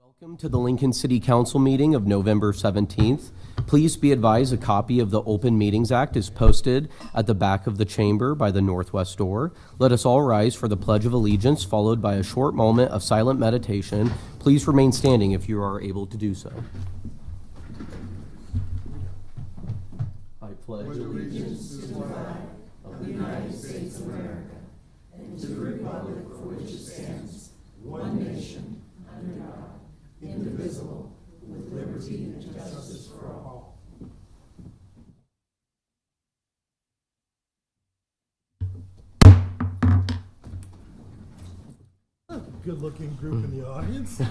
Welcome to the Lincoln City Council meeting of November 17th. Please be advised a copy of the Open Meetings Act is posted at the back of the chamber by the northwest door. Let us all rise for the Pledge of Allegiance, followed by a short moment of silent meditation. Please remain standing if you are able to do so. I pledge allegiance to the flag of the United States of America and to the republic for which it stands, one nation, under God, indivisible, with liberty and justice for all. Good-looking group in the audience.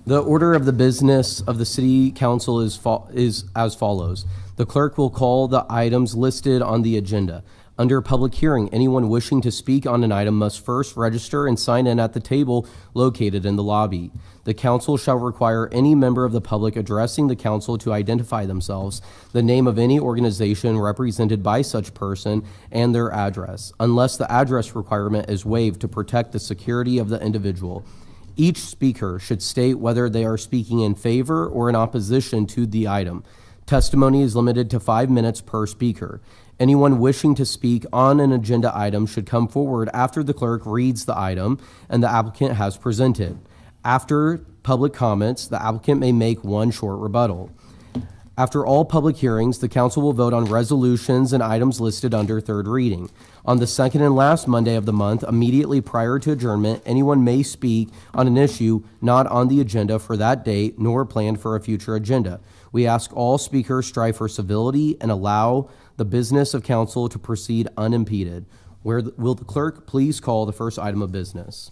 The order of the business of the City Council is as follows. The clerk will call the items listed on the agenda. Under public hearing, anyone wishing to speak on an item must first register and sign in at the table located in the lobby. The council shall require any member of the public addressing the council to identify themselves, the name of any organization represented by such person, and their address, unless the address requirement is waived to protect the security of the individual. Each speaker should state whether they are speaking in favor or in opposition to the item. Testimony is limited to 5 minutes per speaker. Anyone wishing to speak on an agenda item should come forward after the clerk reads the item and the applicant has presented. After public comments, the applicant may make one short rebuttal. After all public hearings, the council will vote on resolutions and items listed under third reading. On the second and last Monday of the month, immediately prior to adjournment, anyone may speak on an issue not on the agenda for that date nor planned for a future agenda. We ask all speakers strive for civility and allow the business of council to proceed unimpeded. Will the clerk please call the first item of business?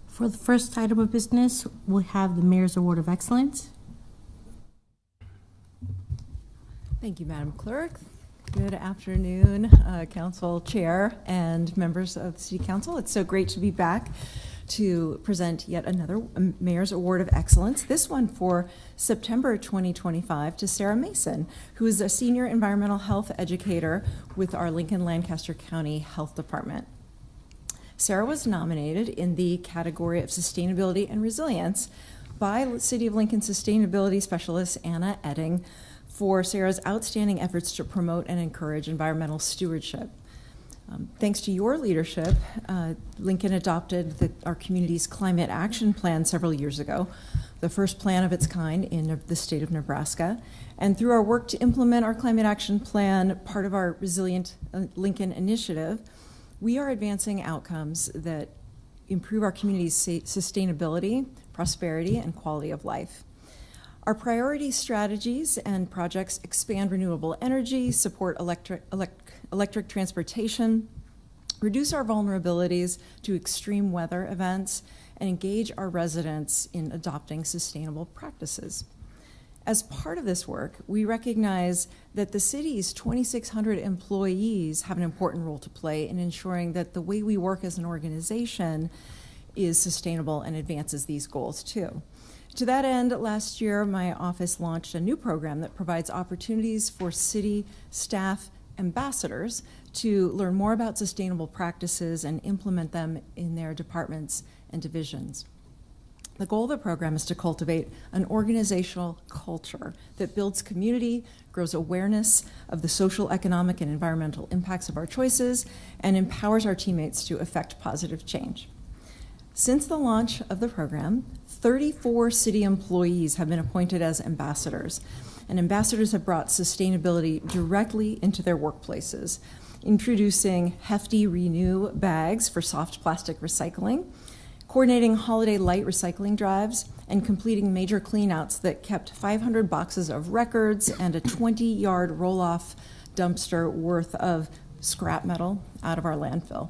For the first item of business, we'll have the Mayor's Award of Excellence. Thank you, Madam Clerk. Good afternoon, Council Chair and members of the City Council. It's so great to be back to present yet another Mayor's Award of Excellence, this one for September 2025 to Sarah Mason, who is a senior environmental health educator with our Lincoln Lancaster County Health Department. Sarah was nominated in the category of Sustainability and Resilience by City of Lincoln Sustainability Specialist Anna Edding for Sarah's outstanding efforts to promote and encourage environmental stewardship. Thanks to your leadership, Lincoln adopted our community's climate action plan several years ago, the first plan of its kind in the state of Nebraska. And through our work to implement our climate action plan, part of our Resilient Lincoln initiative, we are advancing outcomes that improve our community's sustainability, prosperity, and quality of life. Our priority strategies and projects expand renewable energy, support electric transportation, reduce our vulnerabilities to extreme weather events, and engage our residents in adopting sustainable practices. As part of this work, we recognize that the city's 2,600 employees have an important role to play in ensuring that the way we work as an organization is sustainable and advances these goals too. To that end, last year, my office launched a new program that provides opportunities for city staff ambassadors to learn more about sustainable practices and implement them in their departments and divisions. The goal of the program is to cultivate an organizational culture that builds community, grows awareness of the social, economic, and environmental impacts of our choices, and empowers our teammates to effect positive change. Since the launch of the program, 34 city employees have been appointed as ambassadors, and ambassadors have brought sustainability directly into their workplaces, introducing hefty Renew bags for soft plastic recycling, coordinating holiday light recycling drives, and completing major cleanouts that kept 500 boxes of records and a 20-yard roll-off dumpster worth of scrap metal out of our landfill.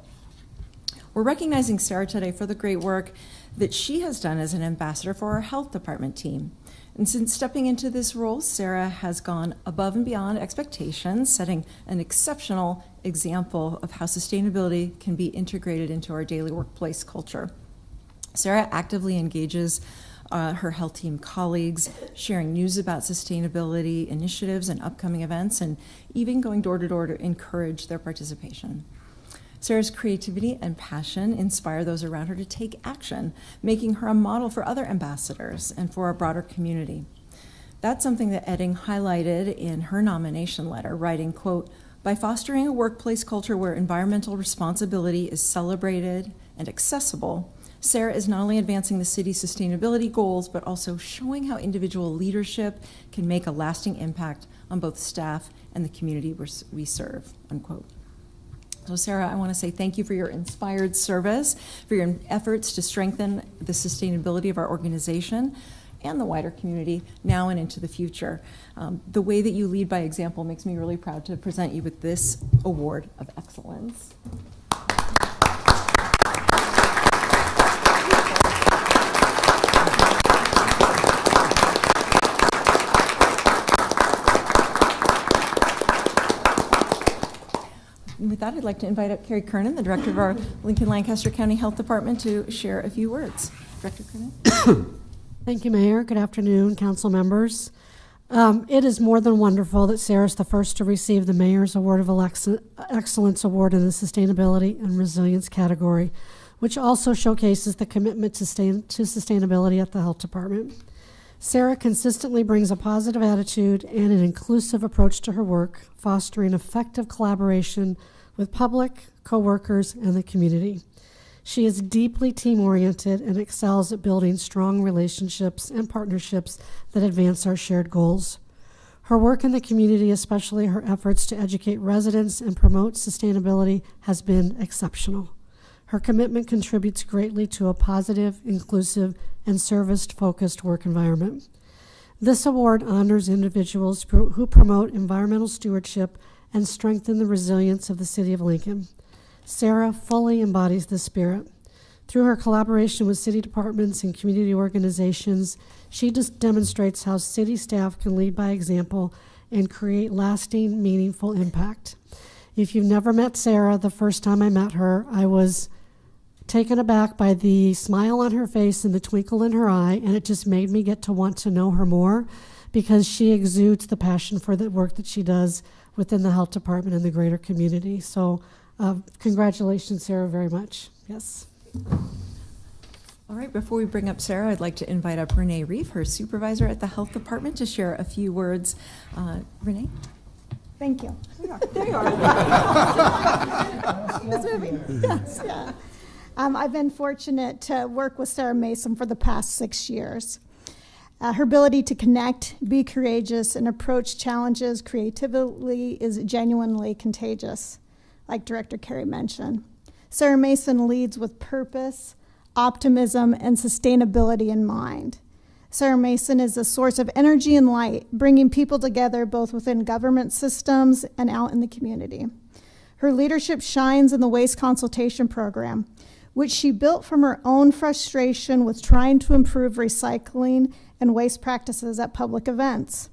We're recognizing Sarah today for the great work that she has done as an ambassador for our health department team. And since stepping into this role, Sarah has gone above and beyond expectations, setting an exceptional example of how sustainability can be integrated into our daily workplace culture. Sarah actively engages her health team colleagues, sharing news about sustainability initiatives and upcoming events, and even going door to door to encourage their participation. Sarah's creativity and passion inspire those around her to take action, making her a model for other ambassadors and for our broader community. That's something that Edding highlighted in her nomination letter, writing, quote, "By fostering a workplace culture where environmental responsibility is celebrated and accessible, Sarah is not only advancing the city's sustainability goals, but also showing how individual leadership can make a lasting impact on both staff and the community we serve," unquote. So Sarah, I want to say thank you for your inspired service, for your efforts to strengthen the sustainability of our organization and the wider community now and into the future. The way that you lead by example makes me really proud to present you with this award of excellence. And with that, I'd like to invite up Carrie Kernan, the director of our Lincoln-Lancaster County Health Department, to share a few words. Director Kernan? Thank you, Mayor. Good afternoon, council members. It is more than wonderful that Sarah's the first to receive the Mayor's Award of Excellence Award in the Sustainability and Resilience category, which also showcases the commitment to sustainability at the Health Department. Sarah consistently brings a positive attitude and an inclusive approach to her work, fostering effective collaboration with public, coworkers, and the community. She is deeply team-oriented and excels at building strong relationships and partnerships that advance our shared goals. Her work in the community, especially her efforts to educate residents and promote sustainability, has been exceptional. Her commitment contributes greatly to a positive, inclusive, and service-focused work environment. This award honors individuals who promote environmental stewardship and strengthen the resilience of the City of Lincoln. Sarah fully embodies this spirit. Through her collaboration with city departments and community organizations, she just demonstrates how city staff can lead by example and create lasting, meaningful impact. If you've never met Sarah, the first time I met her, I was taken aback by the smile on her face and the twinkle in her eye, and it just made me get to want to know her more because she exudes the passion for the work that she does within the health department and the greater community. So congratulations, Sarah, very much. Yes. All right, before we bring up Sarah, I'd like to invite up Renee Reef, her supervisor at the health department, to share a few words. Renee? Thank you. There you are. It's moving. Yes, yeah. I've been fortunate to work with Sarah Mason for the past 6 years. Her ability to connect, be courageous, and approach challenges creatively is genuinely contagious, like Director Carey mentioned. Sarah Mason leads with purpose, optimism, and sustainability in mind. Sarah Mason is a source of energy and light, bringing people together both within government systems and out in the community. Her leadership shines in the waste consultation program, which she built from her own frustration with trying to improve recycling and waste practices at public events.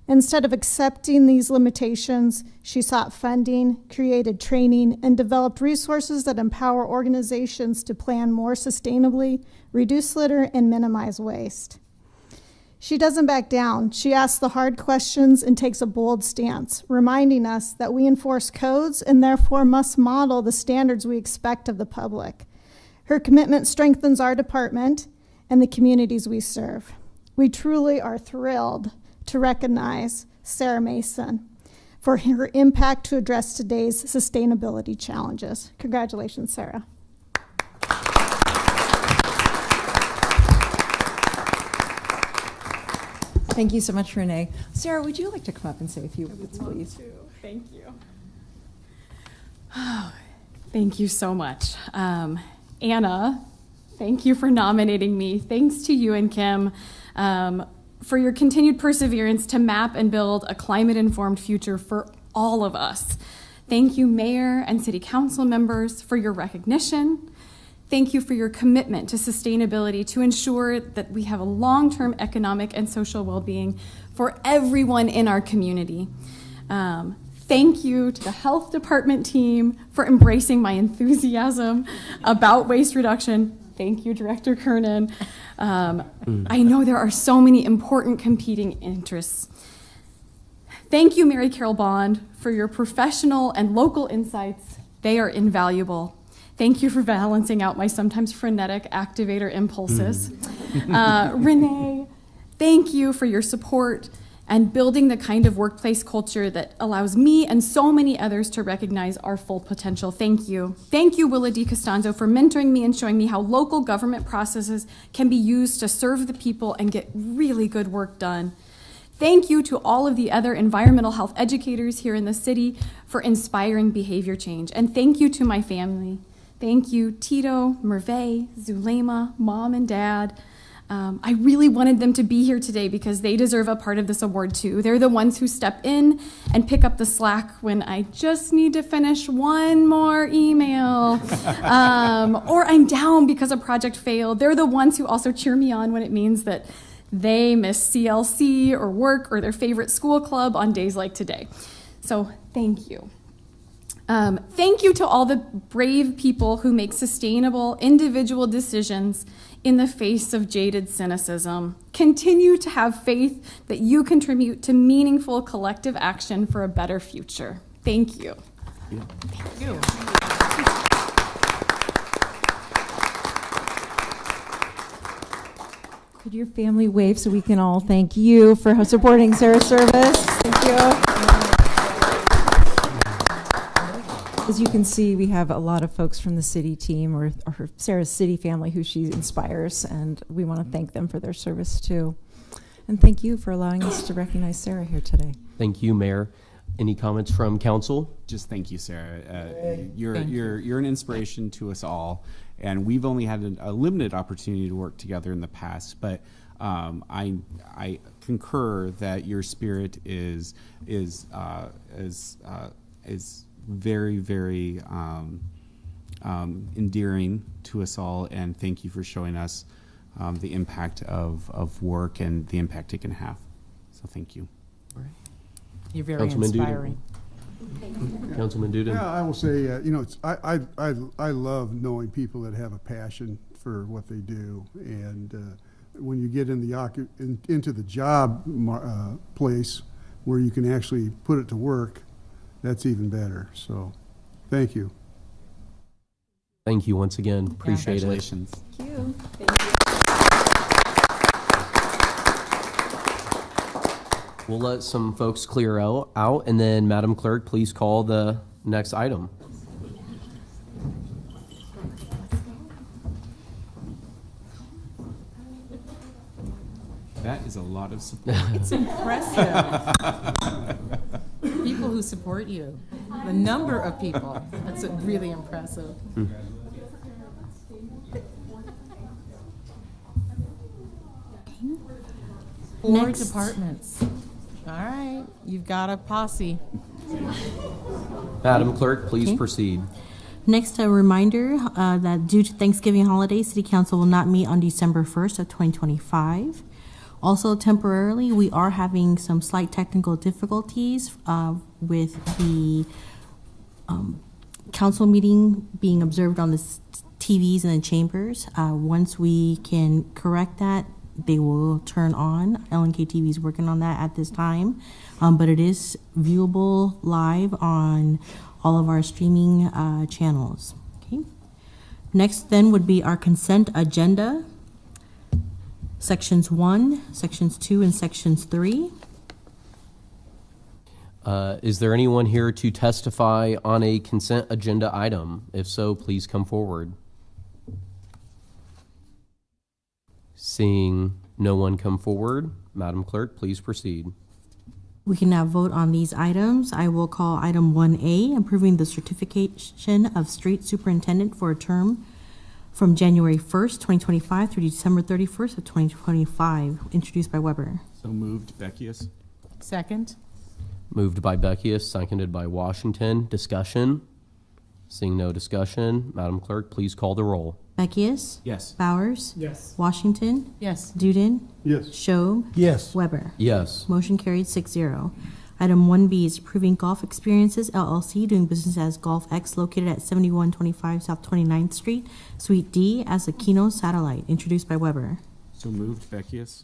Instead of accepting these limitations, she sought funding, created training, and developed resources that empower organizations to plan more sustainably, reduce litter, and minimize waste. She doesn't back down. She asks the hard questions and takes a bold stance, reminding us that we enforce codes and therefore must model the standards we expect of the public. Her commitment strengthens our department and the communities we serve. We truly are thrilled to recognize Sarah Mason for her impact to address today's sustainability challenges. Congratulations, Sarah. Thank you so much, Renee. Sarah, would you like to come up and say a few words, please? Thank you. Oh, thank you so much. Anna, thank you for nominating me. Thanks to you and Kim for your continued perseverance to map and build a climate-informed future for all of us. Thank you, Mayor and City Council members, for your recognition. Thank you for your commitment to sustainability to ensure that we have a long-term economic and social well-being for everyone in our community. Thank you to the health department team for embracing my enthusiasm about waste reduction. Thank you, Director Kernan. I know there are so many important competing interests. Thank you, Mary Carol Bond, for your professional and local insights They are invaluable. Thank you for balancing out my sometimes frenetic activator impulses. Renee, thank you for your support and building the kind of workplace culture that allows me and so many others to recognize our full potential. Thank you. Thank you, Willa D. Costanzo, for mentoring me and showing me how local government processes can be used to serve the people and get really good work done. Thank you to all of the other environmental health educators here in the city for inspiring behavior change. And thank you to my family. Thank you, Tito, Merve, Zulema, Mom and Dad. I really wanted them to be here today because they deserve a part of this award too. They're the ones who step in and pick up the slack when I just need to finish one more email, or I'm down because a project failed. They're the ones who also cheer me on when it means that they miss CLC or work or their favorite school club on days like today. So thank you. Thank you to all the brave people who make sustainable individual decisions in the face of jaded cynicism. Continue to have faith that you contribute to meaningful collective action for a better future. Thank you. Thank you. Could your family wave so we can all thank you for supporting Sarah's service? Thank you. As you can see, we have a lot of folks from the city team or Sarah's city family who she inspires, and we want to thank them for their service too. And thank you for allowing us to recognize Sarah here today. Thank you, Mayor. Any comments from council? Just thank you, Sarah. You're an inspiration to us all, and we've only had a limited opportunity to work together in the past. But I concur that your spirit is very, very endearing to us all, and thank you for showing us the impact of work and the impact it can have. So thank you. You're very Councilman Duden. inspiring. Councilman Duden? Yeah, I will say, I love knowing people that have a passion for what they do, and when you get into the job place where you can actually put it to work, that's even better. So, thank you. Thank you once again. Appreciate it. Congratulations. Thank you. We'll let some folks clear out, and then Madam Clerk, please call the next item. That is a lot of support. It's impressive. People who support you, the number of people, that's really impressive. Four Next. departments. All right, you've got a posse. Madam Clerk, please Okay. proceed. Next, a reminder that due to Thanksgiving holiday, City Council will not meet on December 1st of 2025. Also, temporarily, we are having some slight technical difficulties with the council meeting being observed on the TVs in the chambers. Once we can correct that, they will turn on. LNK TV is working on that at this time, but it is viewable live on all of our streaming channels. Okay. Next then would be our consent agenda. Sections 1, Sections 2, and Sections 3. Is there anyone here to testify on a consent agenda item? If so, please come forward. Seeing no one come forward, Madam Clerk, please proceed. We can now vote on these items. I will call item 1A, approving the certification of street superintendent for a term from January 1st, 2025 through December 31st of 2025, introduced by Weber. So moved, Beckius. Second? Moved by Beckius, seconded by Washington. Discussion? Seeing no discussion, Madam Clerk, please call the roll. Beckius? Yes. Bowers? Yes. Washington? Yes. Duden? Yes. Schob? Yes. Weber. Yes. Motion carried 6-0. Item 1B is approving Golf Experiences LLC doing business as Golf X located at 7125 South 29th Street, Suite D as a Keno satellite, introduced by Weber. So moved, Beckius.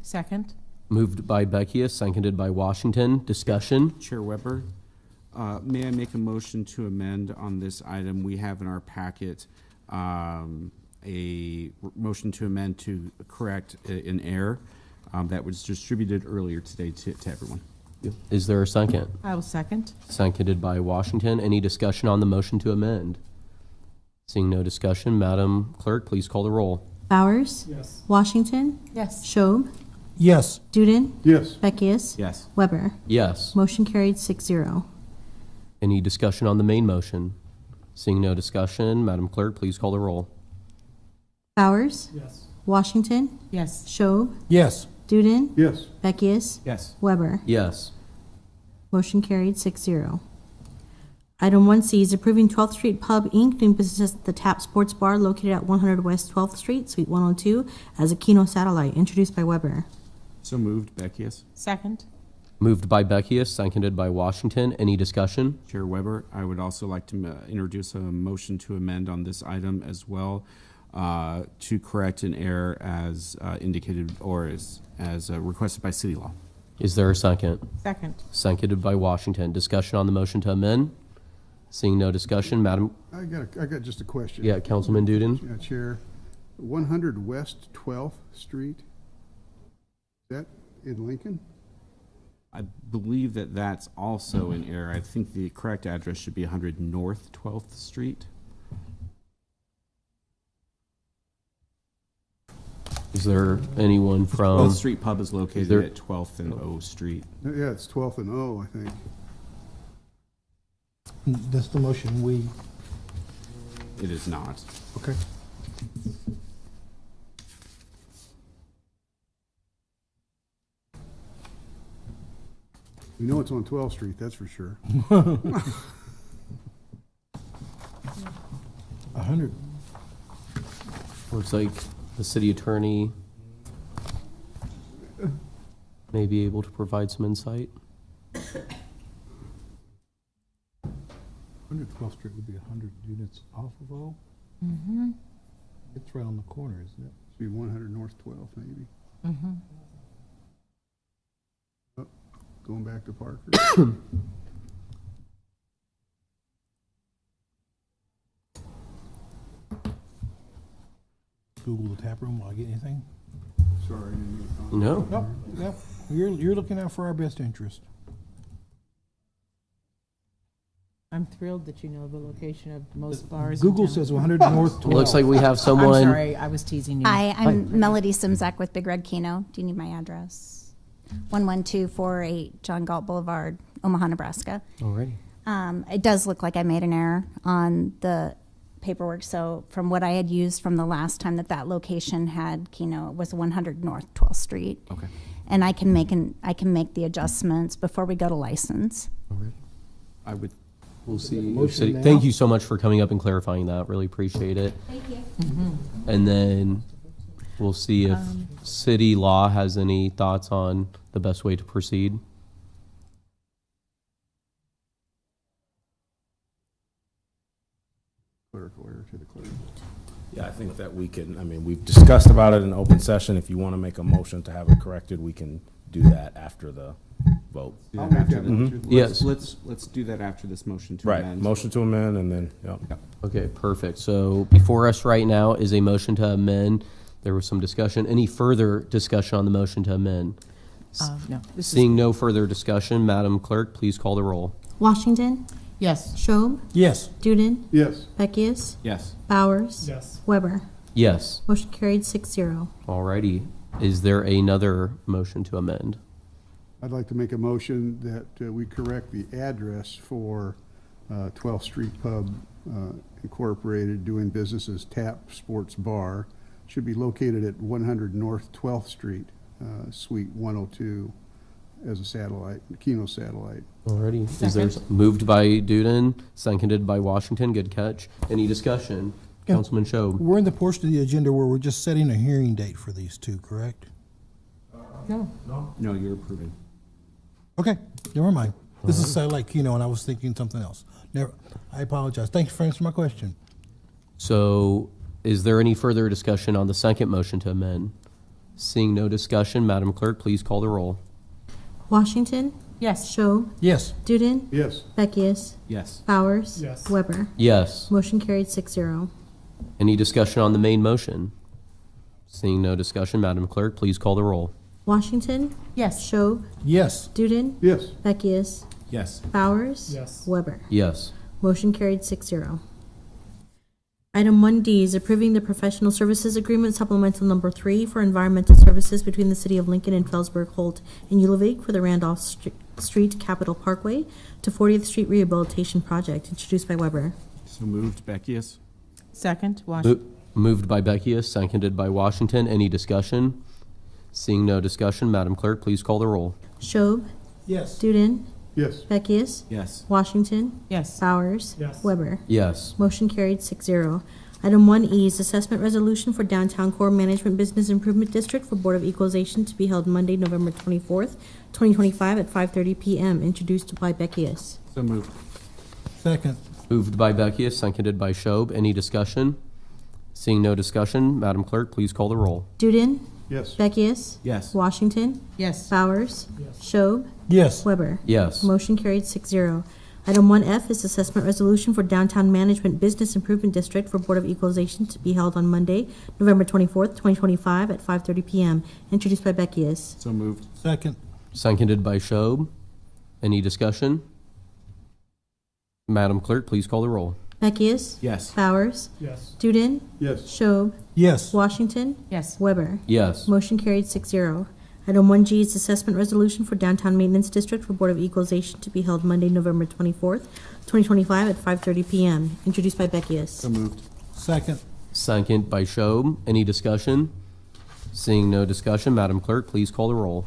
Second? Moved by Beckius, seconded by Washington. Discussion? Chair Weber, May I make a motion to amend on this item? We have in our packet a motion to amend to correct an error that was distributed earlier today to everyone. Is there a second? I will second. Seconded by Washington. Any discussion on the motion to amend? Seeing no discussion, Madam Clerk, please call the roll. Bowers? Yes. Washington? Yes. Schob? Yes. Duden? Yes. Beckius? Yes. Weber? Yes. Motion carried 6-0. Any discussion on the main motion? Seeing no discussion, Madam Clerk, please call the roll. Bowers? Yes. Washington? Yes. Schob? Yes. Duden? Yes. Beckius? Yes. Weber? Yes. Motion carried 6-0. Item 1C is approving 12th Street Pub, Inc., doing business at the Tap Sports Bar located at 100 West 12th Street, Suite 102, as a Keno satellite, introduced by Weber. So moved, Beckius. Second. Moved by Beckius, seconded by Washington. Any discussion? Chair Weber, I would also like to introduce a motion to amend on this item as well to correct an error as indicated or as requested by city law. Is there a second? Second. Seconded by Washington. Discussion on the motion to amend? Seeing no discussion, Madam, I got just a question. yeah, Councilman Duden? Yeah, Chair, 100 West 12th Street, is that in Lincoln? I believe that that's also an error. I think the correct address should be 100 North 12th Street. Is there anyone from? 12th Street Pub is located there- at 12th and O Street. Yeah, it's 12th and O, I think. That's the motion. It is not. Okay. We know it's on 12th Street, that's for sure. 100. Looks like the city attorney may be able to provide some insight. 112th Street would be 100 units off of O. It's right on the corner, isn't it? Should be 100 North 12th, maybe. Oh, going back to Parker. Google the tap room. Will I get anything? Sorry, I didn't mean to comment. No? Nope. Yep. You're looking out for our best interest. I'm thrilled that you know the location of most bars. Google says 100 North 12th. Looks like we have I'm someone. sorry, I was teasing you. Hi, I'm Melody Simzak with Big Red Keno. Do you need my address? 11248 John Galt Boulevard, Omaha, Nebraska. Alrighty. It does look like I made an error on the paperwork. So from what I had used from the last time that location had Keno, it was 100 North 12th Street. Okay. And I can make the adjustments before we go to license. Alrighty. I would. We'll see. if Motion city- now. Thank you so much for coming up and clarifying that. Really appreciate it. Thank you. And then we'll see if city law has any thoughts on the best way to proceed. Clerical error to the clerk. Yeah, I think that we can, I mean, we've discussed about it in open session. If you want to make a motion to have it corrected, we can do that after the vote. Do I'll that make after that the- motion. Yes. Let's do that after this motion to Right, amend. motion to amend and then, yeah. Okay, perfect. So before us right now is a motion to amend. There was some discussion. Any further discussion on the motion to amend? No, this is, Seeing no further discussion, Madam Clerk, please call the roll. Washington? yes. Schob? Yes. Duden? Yes. Beckius? Yes. Bowers? Yes. Weber? Yes. Motion carried 6-0. Alrighty. Is there another motion to amend? I'd like to make a motion that we correct the address for 12th Street Pub Incorporated, doing business as Tap Sports Bar. Should be located at 100 North 12th Street, Suite 102, as a satellite, Keno satellite. Alrighty. Is there moved by Duden, seconded by Washington? Good catch. Any discussion? Councilman Schob. We're in the portion of the agenda where we're just setting a hearing date for these two, correct? No. No, you're approving. Okay, never mind. This is satellite Keno, and I was thinking something else. Never. I apologize. Thanks for answering my question. So is there any further discussion on the second motion to amend? Seeing no discussion, Madam Clerk, please call the roll. Washington? Yes. Schob, Yes. Duden, Yes. Beckius, Yes. Bowers. Weber. Yes. Motion carried 6-0. Any discussion on the main motion? Seeing no discussion, Madam Clerk, please call the roll. Washington, Yes. Schob, Yes. Duden, Yes. Beckius, Yes. Bowers. Weber. Yes. Motion carried 6-0. Item 1D is approving the professional services agreement supplemental number 3 for environmental services between the City of Lincoln and Felsberg, Holt, and Ullvik for the Randolph Street Capitol Parkway to 40th Street Rehabilitation Project, introduced by Weber. So moved. Beckius. Second, Washington. Moved by Beckius, seconded by Washington. Any discussion? Seeing no discussion, Madam Clerk, please call the roll. Schob, Yes. Duden, Yes. Beckius, Yes. Washington, Yes. Bowers. Weber. Yes. Motion carried 6-0. Item 1E is assessment resolution for Downtown Core Management Business Improvement District for Board of Equalization to be held Monday, November 24th, 2025 at 5:30 PM, introduced by Beckius. So moved. Second. Moved by Beckius, seconded by Schob. Any discussion? Seeing no discussion, Madam Clerk, please call the roll. Duden, Yes. Beckius, Yes. Washington, Yes. Bowers. Schob, Yes. Weber. Yes. Motion carried 6-0. Item 1F is assessment resolution for Downtown Management Business Improvement District for Board of Equalization to be held on Monday, November 24th, 2025 at 5:30 PM, introduced by Beckius. So moved. Second. Seconded by Schob. Any discussion? Madam Clerk, please call the roll. Beckius, Yes. Bowers. Yes. Duden, Yes. Schob, Yes. Washington, Yes. Weber. Yes. Motion carried 6-0. Item 1G is assessment resolution for Downtown Maintenance District for Board of Equalization to be held Monday, November 24th, 2025 at 5:30 PM, introduced by Beckius. So moved. Second. Second by Schob. Any discussion? Seeing no discussion, Madam Clerk, please call the roll.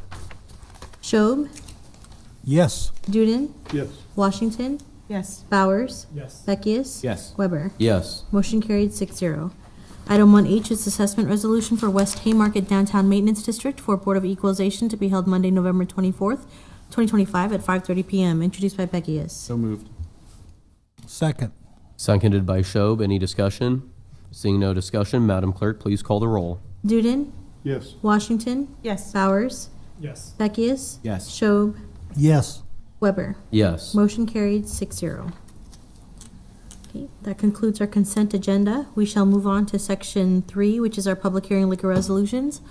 Schob, Yes. Duden, Yes. Washington, Yes. Bowers. Yes. Beckius. Yes. Weber. Yes. Motion carried 6-0. Item 1H is assessment resolution for West Haymarket Downtown Maintenance District for Board of Equalization to be held Monday, November 24th, 2025 at 5:30 PM, introduced by Beckius. So moved. Second. Seconded by Schob. Any discussion? Seeing no discussion, Madam Clerk, please call the roll. Duden, Yes. Washington, Yes. Bowers. Yes. Beckius. Yes. Schob, Yes. Weber. Yes. Motion carried 6-0. Okay, that concludes our consent agenda. We shall move on to section 3, which is our public hearing liquor resolutions.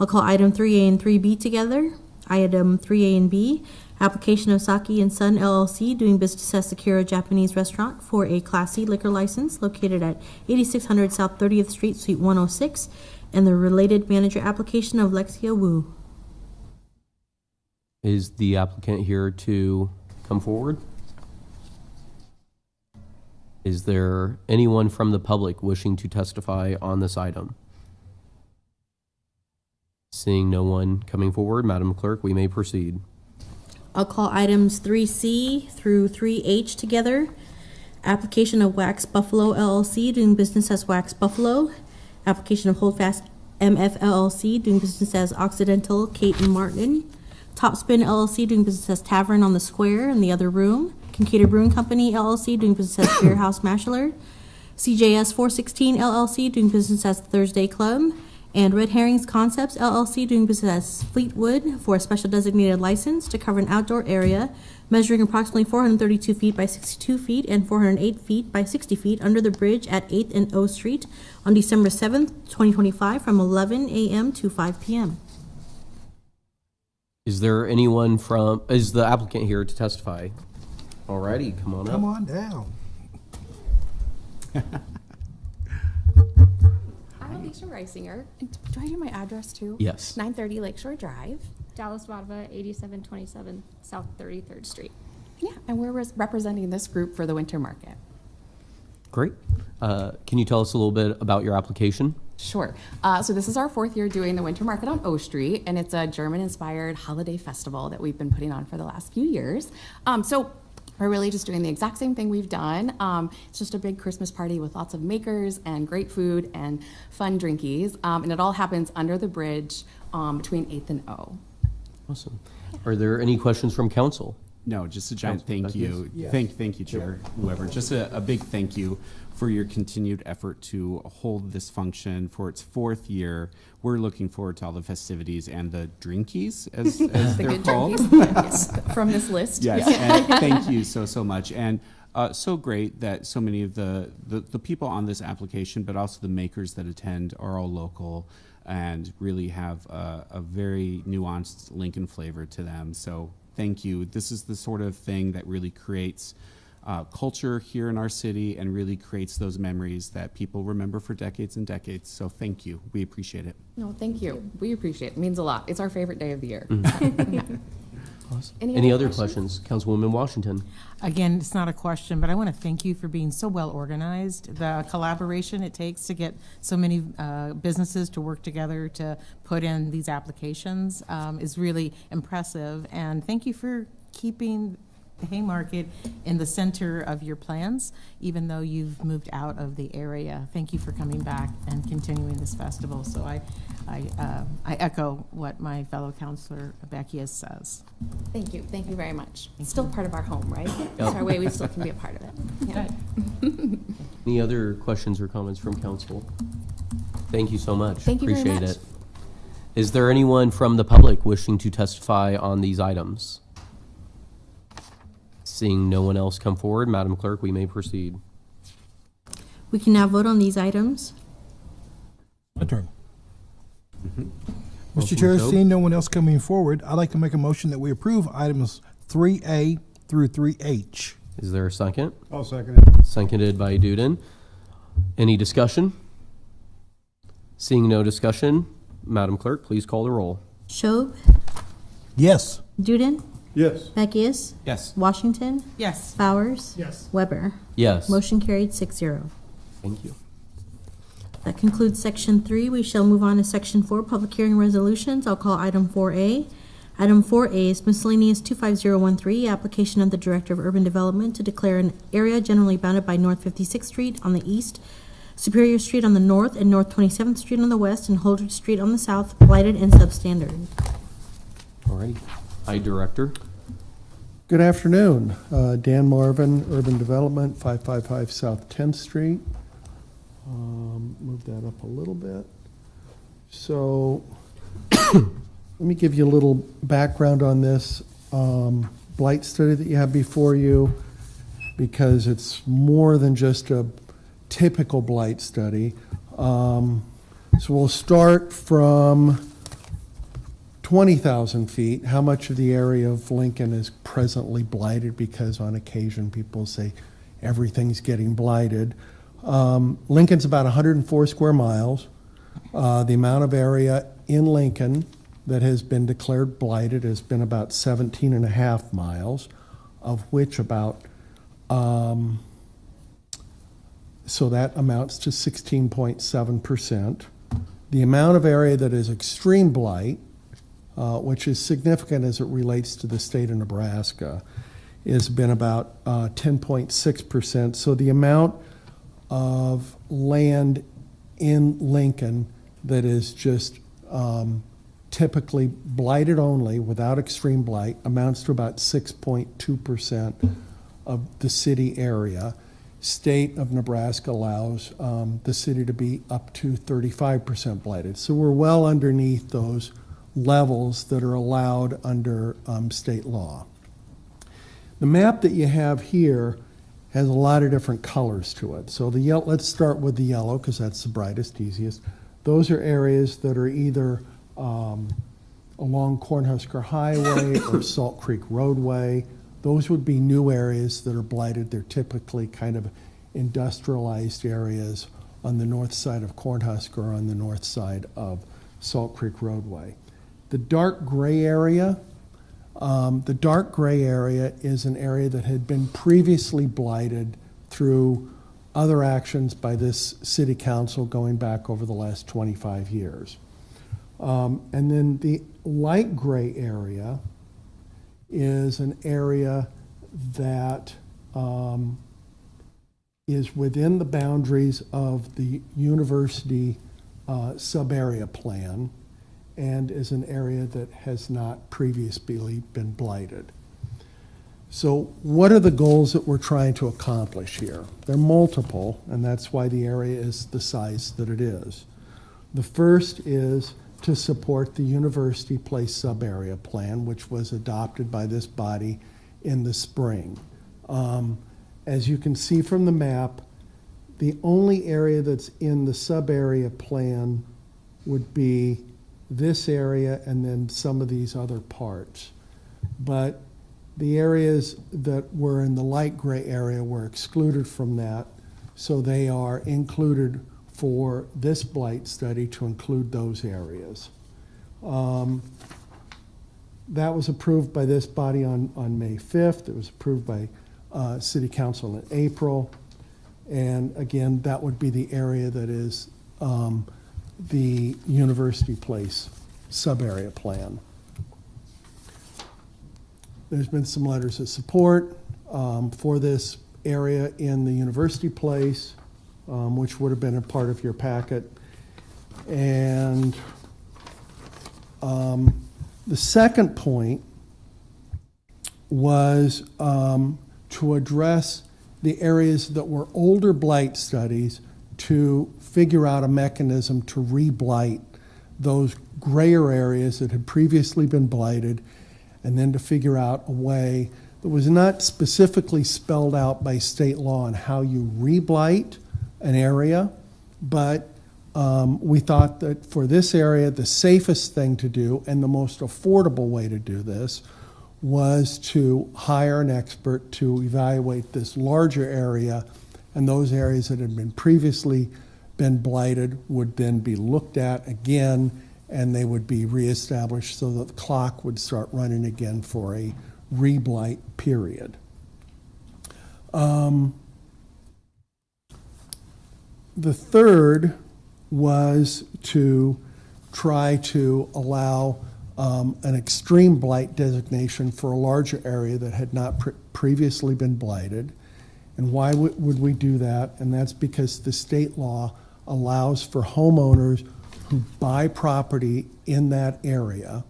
I'll call item 3A and 3B together. Item 3A and B, application of Saki and Son LLC doing business as Sakura Japanese Restaurant for a Class C liquor license located at 8600 South 30th Street, Suite 106, and the related manager application of Lexia Wu. Is the applicant here to come forward? Is there anyone from the public wishing to testify on this item? Seeing no one coming forward, Madam Clerk, we may proceed. I'll call items 3C through 3H together. Application of Wax Buffalo LLC doing business as Wax Buffalo. Application of Holdfast MF LLC doing business as Occidental Kate and Martin. Topspin LLC doing business as Tavern on the Square in the other room. Kincaid Brewing Company LLC doing business as Beer House Mashler. CJS 416 LLC doing business as Thursday Club. And Red Herrings Concepts LLC doing business as Fleetwood for a special designated license to cover an outdoor area measuring approximately 432 feet by 62 feet and 408 feet by 60 feet under the bridge at 8th and O Street on December 7th, 2025 from 11 a.m. to 5 p.m. Is the applicant here to testify? Alrighty, come on up. Come on down. I'm Alicia Reisinger. And do I do my address too? Yes. 930 Lakeshore Drive. Dallas Wadva, 8727 South 33rd Street. Yeah, and we're representing this group for the winter market. Great. Can you tell us a little bit about your application? Sure. So this is our 4th year doing the winter market on O Street, and it's a German-inspired holiday festival that we've been putting on for the last few years. So we're really just doing the exact same thing we've done. It's just a big Christmas party with lots of makers and great food and fun drinkies. And it all happens under the bridge between 8th and O. Awesome. Are there any questions from council? No, just a giant Councilman thank you. Beckius? Thank you, Chair, whoever. Just a big thank you for your continued effort to hold this function for its 4th year. We're looking forward to all the festivities and the drinkies, as The they're good called. drinkies, yes, from this list. Yes, and thank you so much. And so great that so many of the people on this application, but also the makers that attend, are all local and really have a very nuanced Lincoln flavor to them. So thank you. This is the sort of thing that really creates culture here in our city and really creates those memories that people remember for decades and decades. So thank you. We appreciate it. No, thank you. We appreciate it. It means a lot. It's our favorite day of the year. Any other questions? Councilwoman Washington? Again, it's not a question, but I want to thank you for being so well organized. The collaboration it takes to get so many businesses to work together to put in these applications is really impressive. And thank you for keeping the Haymarket in the center of your plans, even though you've moved out of the area. Thank you for coming back and continuing this festival. So I echo what my fellow councilor Beckius says. Thank you. Thank you very much. It's still part of our home, right? It's our way. We still can be a part of it. Yeah. Any other questions or comments from council? Thank you so much. Thank you very Appreciate much. it. Is there anyone from the public wishing to testify on these items? Seeing no one else come forward, Madam Clerk, we may proceed. We can now vote on these items. My turn. Councilman Mr. Chair, Shob? seeing no one else coming forward, I'd like to make a motion that we approve items 3A through 3H. Is there a second? I'll second it. Seconded by Duden. Any discussion? Seeing no discussion, Madam Clerk, please call the roll. Schob, Yes. Duden, Yes. Beckius, Yes. Washington, Yes. Bowers, Yes. Weber. Yes. Motion carried 6-0. Thank you. That concludes section 3. We shall move on to section 4, public hearing resolutions. I'll call item 4A. Item 4A is miscellaneous 25013, application of the Director of Urban Development to declare an area generally bounded by North 56th Street on the east, Superior Street on the north, and North 27th Street on the west, and Holdridge Street on the south, blighted and substandard. All right. Hi, Director. Good afternoon. Dan Marvin, Urban Development, 555 South 10th Street. Move that up a little bit. So let me give you a little background on this blight study that you have before you, because it's more than just a typical blight study. So we'll start from 20,000 feet. How much of the area of Lincoln is presently blighted? Because on occasion people say everything's getting blighted. Lincoln's about 104 square miles. The amount of area in Lincoln that has been declared blighted has been about 17 and a half miles, of which about, so that amounts to 16.7%. The amount of area that is extreme blight, which is significant as it relates to the state of Nebraska, has been about 10.6%. So the amount of land in Lincoln that is just typically blighted only, without extreme blight, amounts to about 6.2% of the city area. State of Nebraska allows the city to be up to 35% blighted. So we're well underneath those levels that are allowed under state law. The map that you have here has a lot of different colors to it. So the yellow, let's start with the yellow because that's the brightest, easiest. Those are areas that are either along Cornhusker Highway or Salt Creek Roadway. Those would be new areas that are blighted. They're typically kind of industrialized areas on the north side of Cornhusker or on the north side of Salt Creek Roadway. The dark gray area is an area that had been previously blighted through other actions by this city council going back over the last 25 years. And then the light gray area is an area that is within the boundaries of the university sub-area plan, and is an area that has not previously been blighted. So what are the goals that we're trying to accomplish here? They're multiple, and that's why the area is the size that it is. The first is to support the University Place sub-area plan, which was adopted by this body in the spring. As you can see from the map, the only area that's in the sub-area plan would be this area and then some of these other parts. But the areas that were in the light gray area were excluded from that, so they are included for this blight study to include those areas. That was approved by this body on May 5th. It was approved by City Council in April. And again, that would be the area that is the University Place sub-area plan. There's been some letters of support for this area in the University Place, which would have been a part of your packet. And the second point was to address the areas that were older blight studies to figure out a mechanism to re-blight those grayer areas that had previously been blighted, and then to figure out a way that was not specifically spelled out by state law on how you re-blight an area, but we thought that for this area, the safest thing to do and the most affordable way to do this was to hire an expert to evaluate this larger area, and those areas that had been previously been blighted would then be looked at again, and they would be reestablished so that the clock would start running again for a re-blight period. The third was to try to allow an extreme blight designation for a larger area that had not previously been blighted. And why would we do that? And that's because the state law allows for homeowners who buy property in that area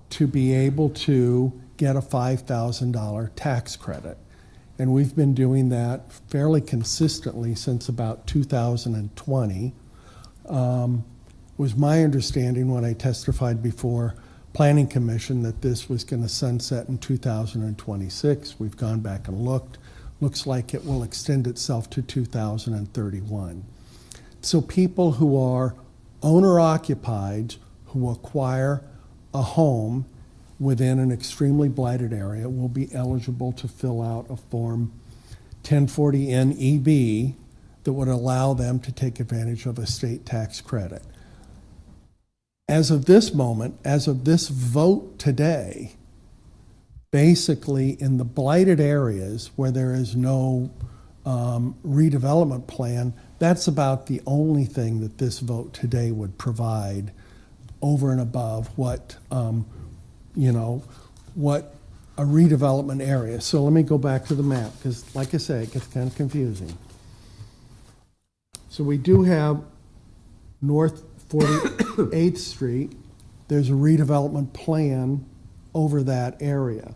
to be able to get a $5,000 tax credit. And we've been doing that fairly consistently since about 2020. Was my understanding when I testified before Planning Commission that this was going to sunset in 2026. We've gone back and looked. Looks like it will extend itself to 2031. So people who are owner-occupied, who acquire a home within an extremely blighted area will be eligible to fill out a Form 1040NEB that would allow them to take advantage of a state tax credit. As of this moment, as of this vote today, basically in the blighted areas where there is no redevelopment plan, that's about the only thing that this vote today would provide over and above what, what a redevelopment area. So let me go back to the map, because like I say, it gets kind of confusing. So we do have North 48th Street. There's a redevelopment plan over that area.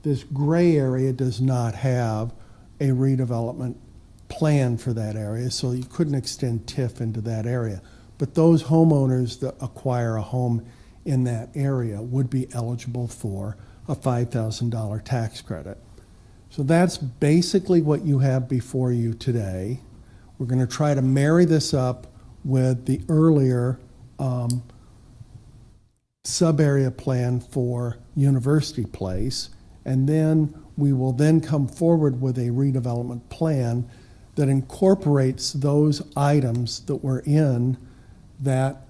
This gray area does not have a redevelopment plan for that area, so you couldn't extend TIF into that area. But those homeowners that acquire a home in that area would be eligible for a $5,000 tax credit. So that's basically what you have before you today. We're going to try to marry this up with the earlier sub-area plan for University Place, and then we will then come forward with a redevelopment plan that incorporates those items that were in that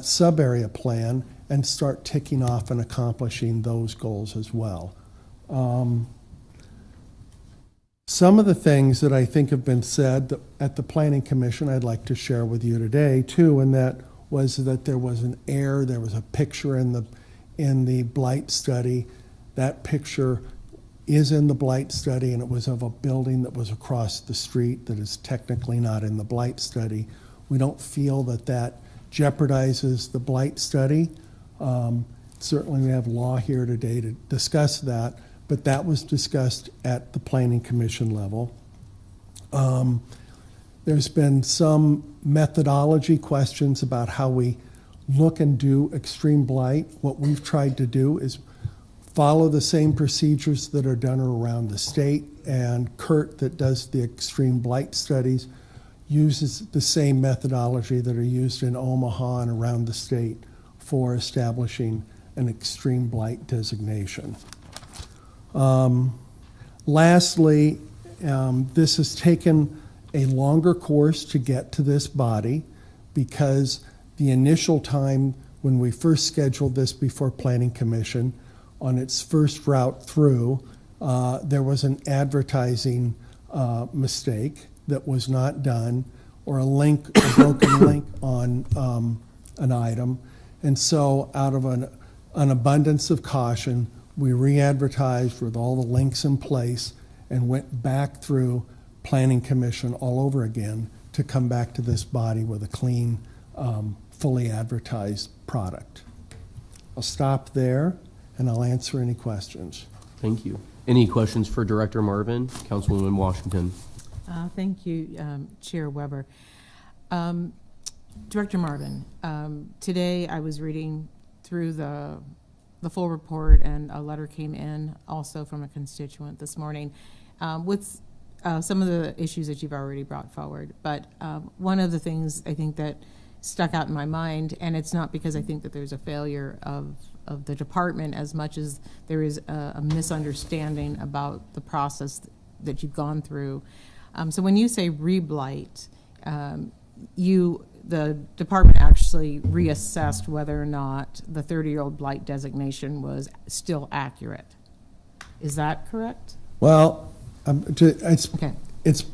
sub-area plan and start ticking off and accomplishing those goals as well. Some of the things that I think have been said at the Planning Commission I'd like to share with you today too, and that was that there was an error, there was a picture in the blight study. That picture is in the blight study, and it was of a building that was across the street that is technically not in the blight study. We don't feel that that jeopardizes the blight study. Certainly we have law here today to discuss that, but that was discussed at the Planning Commission level. There's been some methodology questions about how we look and do extreme blight. What we've tried to do is follow the same procedures that are done around the state, and Kurt, that does the extreme blight studies, uses the same methodology that are used in Omaha and around the state for establishing an extreme blight designation. Lastly, this has taken a longer course to get to this body because the initial time when we first scheduled this before Planning Commission, on its first route through, there was an advertising mistake that was not done, or a broken link on an item. And so out of an abundance of caution, we re-advertised with all the links in place and went back through Planning Commission all over again to come back to this body with a clean, fully advertised product. I'll stop there and I'll answer any questions. Thank you. Any questions for Director Marvin? Councilwoman Washington. Thank you, Chair Weber. Director Marvin, today I was reading through the full report, and a letter came in also from a constituent this morning with some of the issues that you've already brought forward. But one of the things I think that stuck out in my mind, and it's not because I think that there's a failure of the department as much as there is a misunderstanding about the process that you've gone through. So when you say re-blight, the department actually reassessed whether or not the 30-year-old blight designation was still accurate. Is that correct? Well, it's Okay. it's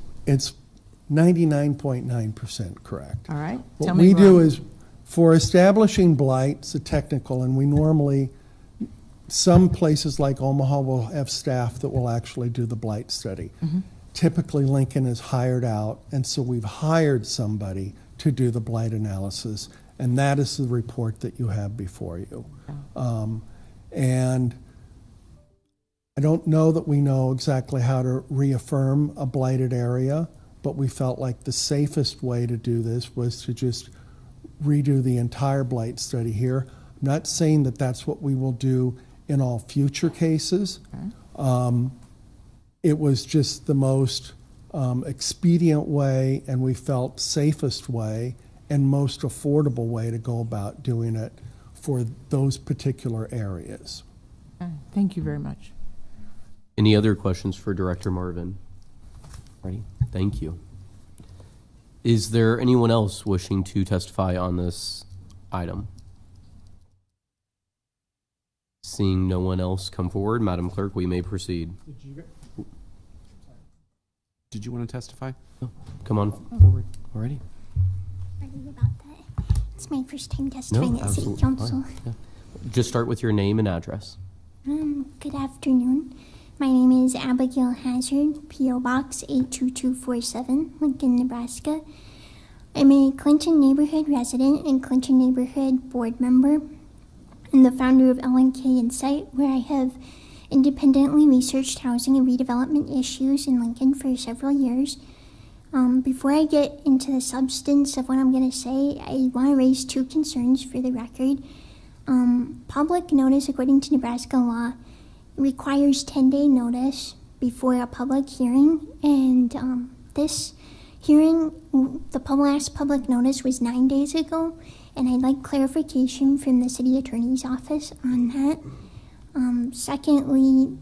99.9% correct. All right. What Tell me we do wrong. is, for establishing blight, it's a technical, and we normally, some places like Omaha will have staff that will actually do the blight study. Mm-hmm. Typically, Lincoln is hired out, and so we've hired somebody to do the blight analysis, and that is the report that you have before you. And I don't know that we know exactly how to reaffirm a blighted area, but we felt like the safest way to do this was to just redo the entire blight study here. I'm not saying that that's what we will do in all future cases. Okay. It was just the most expedient way, and we felt safest way and most affordable way to go about doing it for those particular areas. Okay. Thank you very much. Any other questions for Director Marvin? Ready? Thank you. Is there anyone else wishing to testify on this item? Seeing no one else come forward, Madam Clerk, we may proceed. Did you want to testify? Oh, come on forward already. Sorry about that. It's my first time testifying at City absolutely Council. fine. Yeah. Just start with your name and address. Good afternoon. My name is Abigail Hazard, P.O. Box 82247, Lincoln, Nebraska. I'm a Clinton neighborhood resident and Clinton neighborhood board member, and the founder of LNK Insight, where I have independently researched housing and redevelopment issues in Lincoln for several years. Before I get into the substance of what I'm going to say, I want to raise two concerns for the record. Public notice, according to Nebraska law, requires 10-day notice before a public hearing, and this hearing, the last public notice was 9 days ago, and I'd like clarification from the city attorney's office on that. Secondly,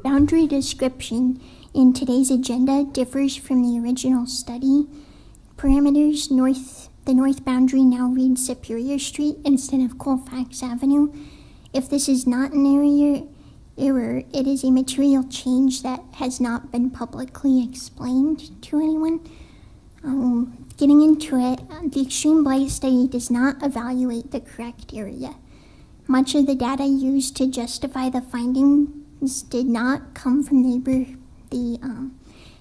boundary description in today's agenda differs from the original study. Parameters the north boundary now reads Superior Street instead of Colfax Avenue. If this is not an error, it is a material change that has not been publicly explained to anyone. Getting into it, the extreme blight study does not evaluate the correct area. Much of the data used to justify the findings did not come from the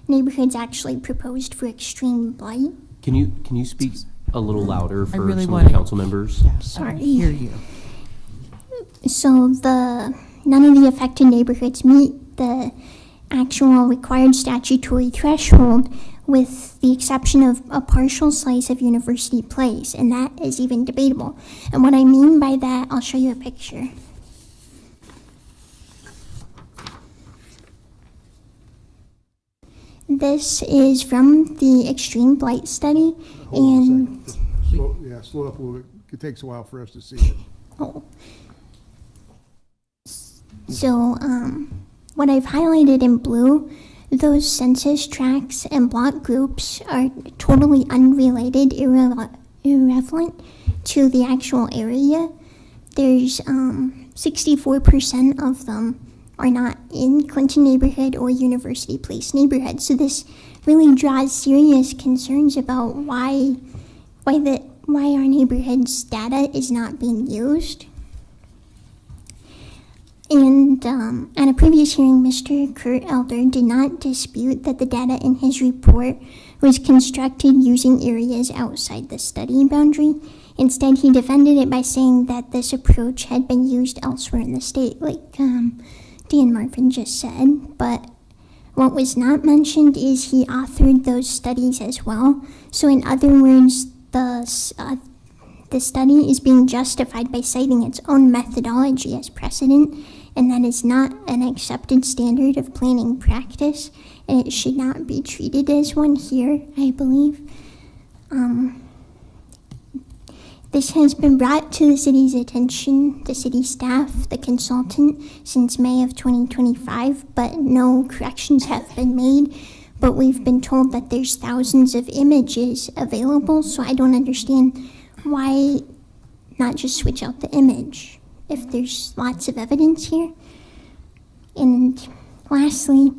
neighborhoods actually proposed for extreme blight. Can you speak a little louder for really some of want the to- council members? Yeah, Sorry. I hear you. So the none of the affected neighborhoods meet the actual required statutory threshold, with the exception of a partial slice of University Place, and that is even debatable. And what I mean by that, I'll show you a picture. This is from the Extreme Blight Study, and Slow up a little bit. It takes a while for us to see it. oh. So, what I've highlighted in blue, those census tracts and block groups are totally unrelated, irrelevant to the actual area. There's 64% of them are not in Clinton neighborhood or University Place neighborhood. So this really draws serious concerns about why our neighborhood's data is not being used. And at a previous hearing, Mr. Kurt Elder did not dispute that the data in his report was constructed using areas outside the study boundary. Instead, he defended it by saying that this approach had been used elsewhere in the state, like Dan Marvin just said. But what was not mentioned is he authored those studies as well. So in other words, the study is being justified by citing its own methodology as precedent, and that is not an accepted standard of planning practice, and it should not be treated as one here, I believe. This has been brought to the city's attention, the city staff, the consultant, since May of 2025, but no corrections have been made. But we've been told that there's thousands of images available, so I don't understand why not just switch out the image if there's lots of evidence here. And lastly,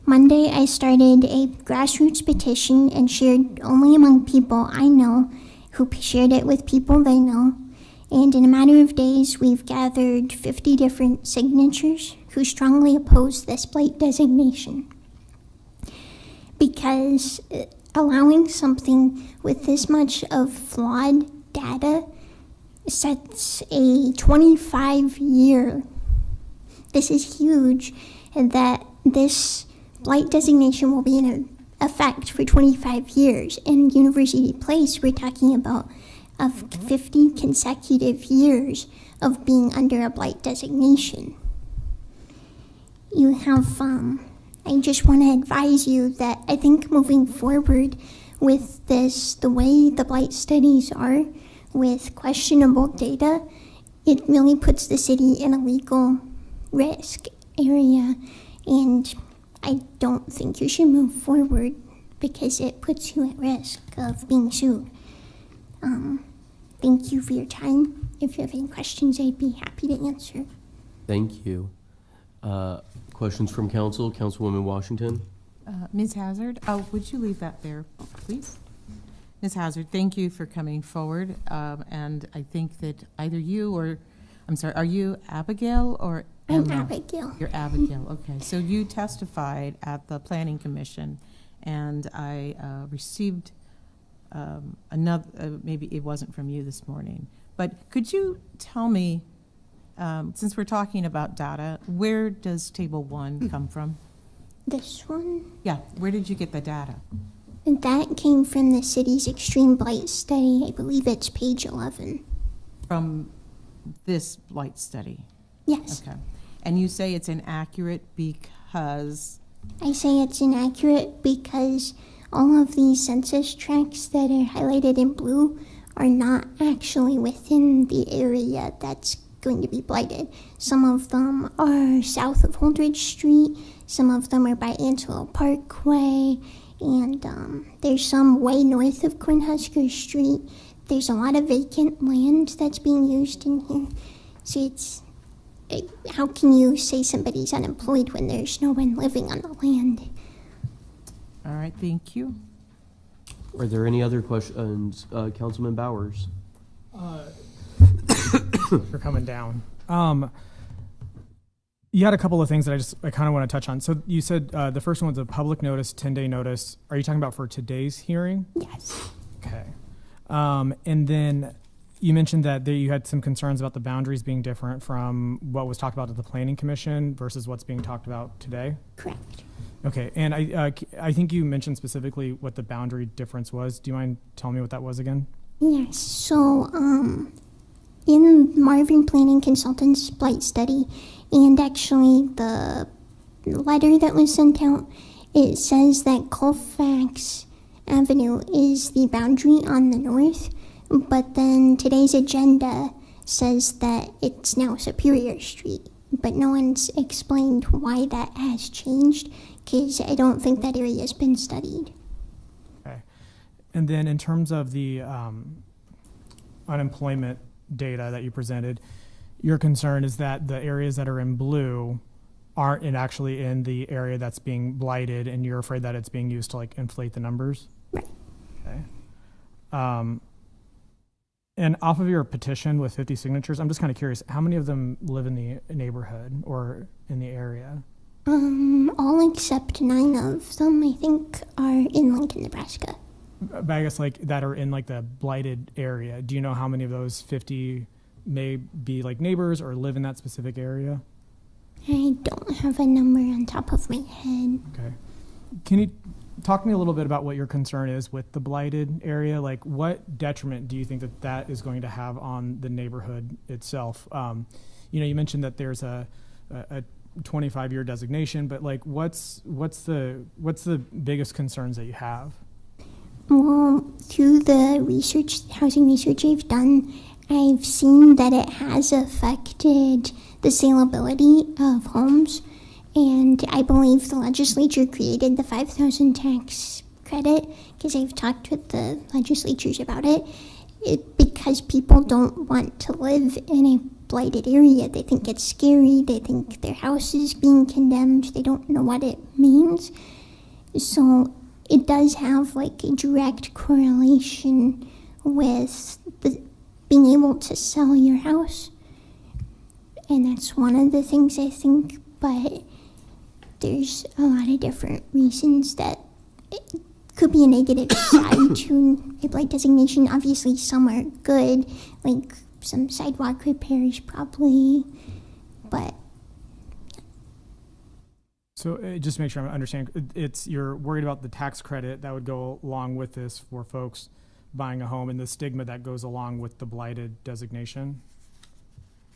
Monday I started a grassroots petition and shared only among people I know, who shared it with people they know. And in a matter of days, we've gathered 50 different signatures who strongly oppose this blight designation. Because allowing something with this much of flawed data sets a 25-year, this is huge, and that this blight designation will be in effect for 25 years. In University Place, we're talking about 50 consecutive years of being under a blight designation. You have, I just want to advise you that I think moving forward with this, the way the blight studies are, with questionable data, it really puts the city in a legal risk area, and I don't think you should move forward because it puts you at risk of being sued. Thank you for your time. If you have any questions, I'd be happy to answer. Thank you. Questions from council? Councilwoman Washington? Ms. Hazard, would you leave that there, please? Ms. Hazard, thank you for coming forward. And I think that either you or, I'm sorry, are you Abigail or Emma? I'm Abigail. You're Abigail, okay. So you testified at the Planning Commission, and I received another, maybe it wasn't from you this morning, but could you tell me, since we're talking about data, where does Table 1 come from? This one? Yeah, where did you get the data? And that came from the city's Extreme Blight Study. I believe it's page 11. From this blight study? Yes. Okay. And you say it's inaccurate because? I say it's inaccurate because all of these census tracts that are highlighted in blue are not actually within the area that's going to be blighted. Some of them are south of Holdridge Street, some of them are by Antelope Parkway, and there's some way north of Cornhusker Street. There's a lot of vacant land that's being used in here. So how can you say somebody's unemployed when there's no one living on the land? All right, thank you. Are there any other questions? Councilman Bowers? For coming down. You had a couple of things that I kind of want to touch on. So you said the first one's a public notice, 10-day notice. Are you talking about for today's hearing? Yes. Okay. And then you mentioned that you had some concerns about the boundaries being different from what was talked about at the Planning Commission versus what's being talked about today? Correct. Okay, and I think you mentioned specifically what the boundary difference was. Do you mind telling me what that was again? Yes, so in Marvin Planning Consultants Blight Study, and actually the letter that was sent out, it says that Colfax Avenue is the boundary on the north, but then today's agenda says that it's now Superior Street, but no one's explained why that has changed, because I don't think that area has been studied. Okay. And then in terms of the unemployment data that you presented, your concern is that the areas that are in blue aren't actually in the area that's being blighted, and you're afraid that it's being used to like inflate the numbers? Right. Okay. And off of your petition with 50 signatures, I'm just kind of curious, how many of them live in the neighborhood or in the area? All except 9 of them, I think, are in Lincoln, Nebraska. But I guess like that are in like the blighted area. Do you know how many of those 50 may be like neighbors or live in that specific area? I don't have a number on top of my head. Okay. Can you talk to me a little bit about what your concern is with the blighted area? Like what detriment do you think that that is going to have on the neighborhood itself? You mentioned that there's a 25-year designation, but like what's the biggest concerns that you have? Well, through the housing research I've done, I've seen that it has affected the saleability of homes, and I believe the legislature created the 5,000 tax credit, because I've talked with the legislatures about it, because people don't want to live in a blighted area. They think it's scary, they think their house is being condemned, they don't know what it means. So it does have like a direct correlation with being able to sell your house. And that's one of the things I think, but there's a lot of different reasons that it could be a negative side to a blight designation. Obviously, some are good, like some sidewalk repairs probably, but. So just to make sure I understand, you're worried about the tax credit that would go along with this for folks buying a home and the stigma that goes along with the blighted designation?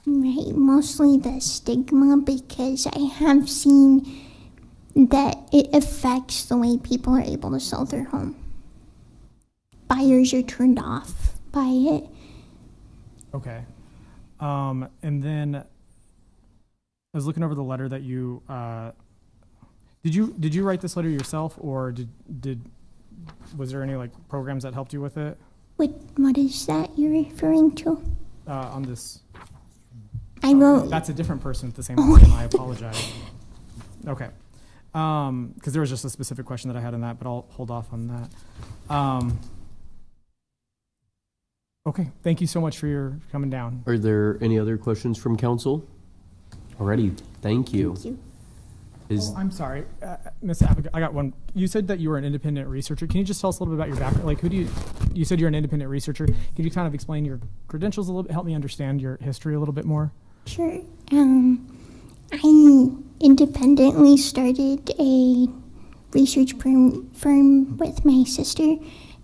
Right, mostly the stigma, because I have seen that it affects the way people are able to sell their home. Buyers are turned off by it. Okay. And then I was looking over the letter that you did you write this letter yourself, or was there any like programs that helped you with it? What is that you're referring to? On this. I wrote. That's a different person with the same name. I apologize. Okay. Because there was just a specific question that I had on that, but I'll hold off on that. Okay. Thank you so much for your coming down. Are there any other questions from council? Alrighty. Thank you. Thank you. I'm sorry, Ms. Abigail, I got one. You said that you were an independent researcher. Can you just tell us a little bit about your background? Like, you said you're an independent researcher. Can you kind of explain your credentials a little bit, help me understand your history a little bit more? Sure. I independently started a research firm with my sister,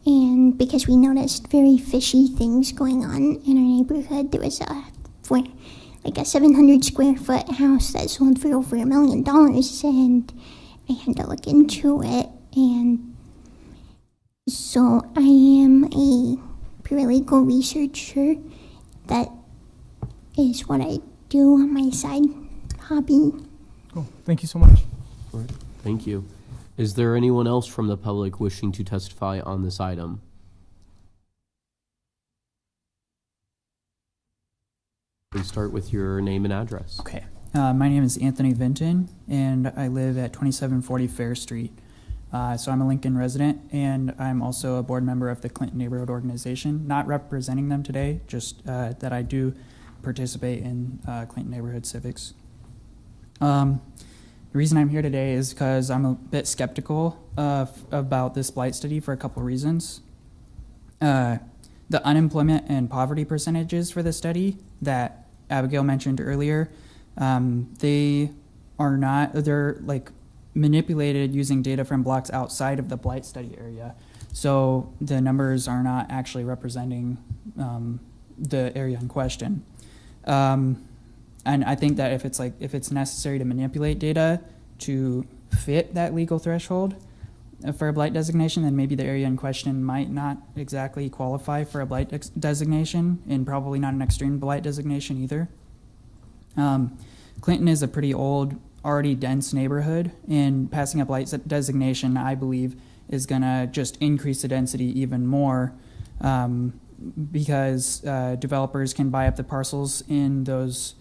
and because we noticed very fishy things going on in our neighborhood, there was a 700 square foot house that sold for over $1 million, and I had to look into it. And so I am a paralegal researcher. That is what I do on my side hobby. Cool. Thank you so much. All right. Thank you. Is there anyone else from the public wishing to testify on this item? Please start with your name and address. Okay. My name is Anthony Vinton, and I live at 2740 Fair Street. So I'm a Lincoln resident, and I'm also a board member of the Clinton Neighborhood Organization, not representing them today, just that I do participate in Clinton Neighborhood Civics. The reason I'm here today is because I'm a bit skeptical about this blight study for a couple reasons. the unemployment and poverty percentages for the study that Abigail mentioned earlier, they're like manipulated using data from blocks outside of the blight study area. So the numbers are not actually representing the area in question. And I think that if it's necessary to manipulate data to fit that legal threshold for a blight designation, then maybe the area in question might not exactly qualify for a blight designation, and probably not an extreme blight designation either. Clinton is a pretty old, already dense neighborhood, and passing a blight designation, I believe, is gonna just increase the density even more, because developers can buy up the parcels in those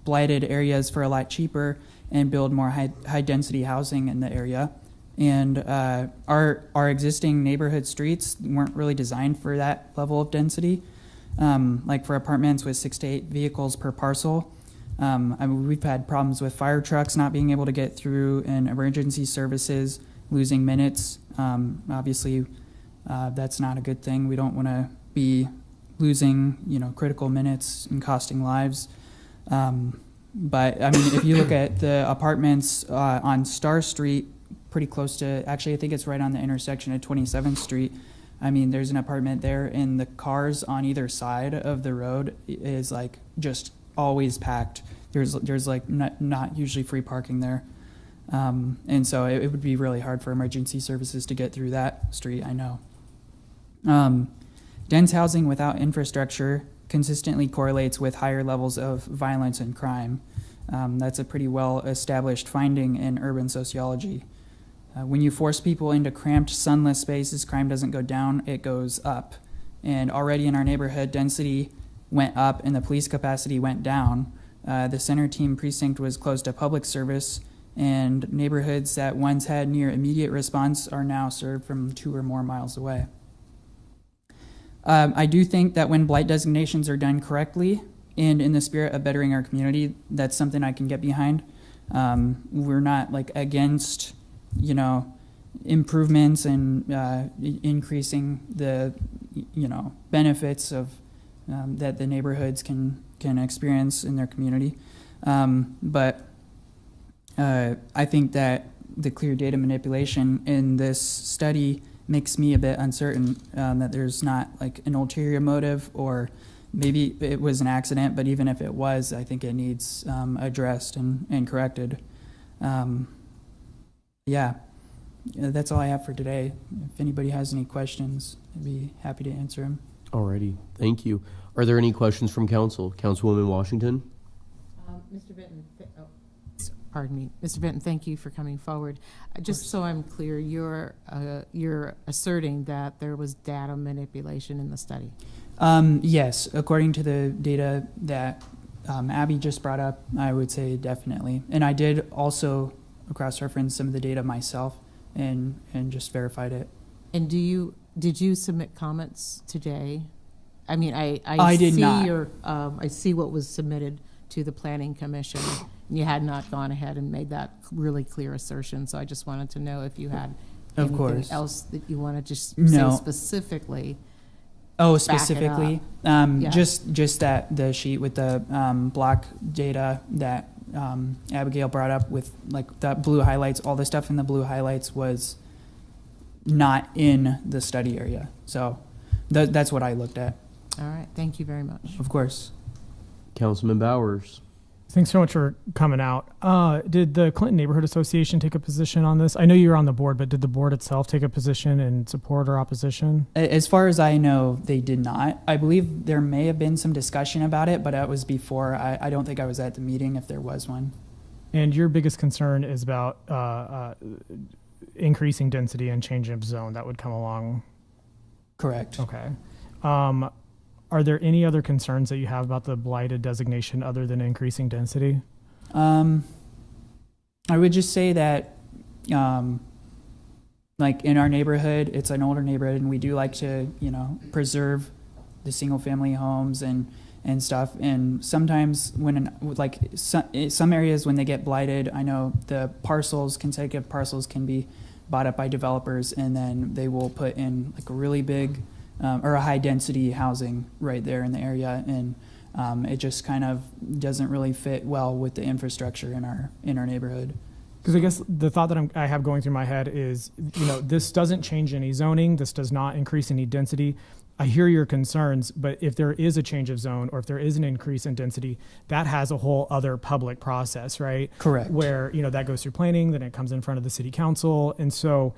blighted areas for a lot cheaper and build more high density housing in the area. And our existing neighborhood streets weren't really designed for that level of density. Like for apartments with 6 to 8 vehicles per parcel. I mean, we've had problems with fire trucks not being able to get through, and emergency services losing minutes. Obviously, that's not a good thing. We don't want to be losing, critical minutes and costing lives. But I mean, if you look at the apartments on Star Street, pretty close to, actually, I think it's right on the intersection of 27th Street. I mean, there's an apartment there, and the cars on either side of the road is like just always packed. There's like not usually free parking there. And so it would be really hard for emergency services to get through that street, I know. Dense housing without infrastructure consistently correlates with higher levels of violence and crime. That's a pretty well-established finding in urban sociology. When you force people into cramped, sunless spaces, crime doesn't go down, it goes up. And already in our neighborhood, density went up and the police capacity went down. The center team precinct was closed to public service, and neighborhoods that once had near immediate response are now served from 2 or more miles away. I do think that when blight designations are done correctly and in the spirit of bettering our community, that's something I can get behind. We're not like against, improvements and increasing the, benefits of that the neighborhoods can experience in their community. But I think that the clear data manipulation in this study makes me a bit uncertain that there's not like an ulterior motive, or maybe it was an accident, but even if it was, I think it needs addressed and corrected. That's all I have for today. If anybody has any questions, I'd be happy to answer them. Alrighty, thank you. Are there any questions from council? Councilwoman Washington? Mr. Benton, pardon me. Mr. Benton, thank you for coming forward. Just so I'm clear, you're asserting that there was data manipulation in the study? Yes, according to the data that Abby just brought up, I would say definitely. And I did also cross-reference some of the data myself and just verified it. And did you submit comments today? I mean, I did see not. I see what was submitted to the Planning Commission. And you had not gone ahead and made that really clear assertion. So I just wanted to know if you had anything else that you want to just say specifically. Oh, specifically? Yeah. Just that the sheet with the block data that Abigail brought up with like the blue highlights, all the stuff in the blue highlights was not in the study area. So that's what I looked at. All right. Thank you very much. Of course. Councilman Bowers. Thanks so much for coming out. Did the Clinton Neighborhood Association take a position on this? I know you're on the board, but did the board itself take a position in support or opposition? As far as I know, they did not. I believe there may have been some discussion about it, but that was before. I don't think I was at the meeting if there was one. And your biggest concern is about increasing density and change of zone that would come along? Correct. Okay. Are there any other concerns that you have about the blighted designation other than increasing density? I would just say that, like in our neighborhood, it's an older neighborhood, and we do like to, preserve the single-family homes and stuff. And sometimes some areas when they get blighted, I know the consecutive parcels can be bought up by developers, and then they will put in like a really big or a high density housing right there in the area, and it just kind of doesn't really fit well with the infrastructure in our neighborhood. Because I guess the thought that I have going through my head is, this doesn't change any zoning. This does not increase any density. I hear your concerns, but if there is a change of zone or if there is an increase in density, that has a whole other public process, right? Correct. Where, that goes through planning, then it comes in front of the city council. And so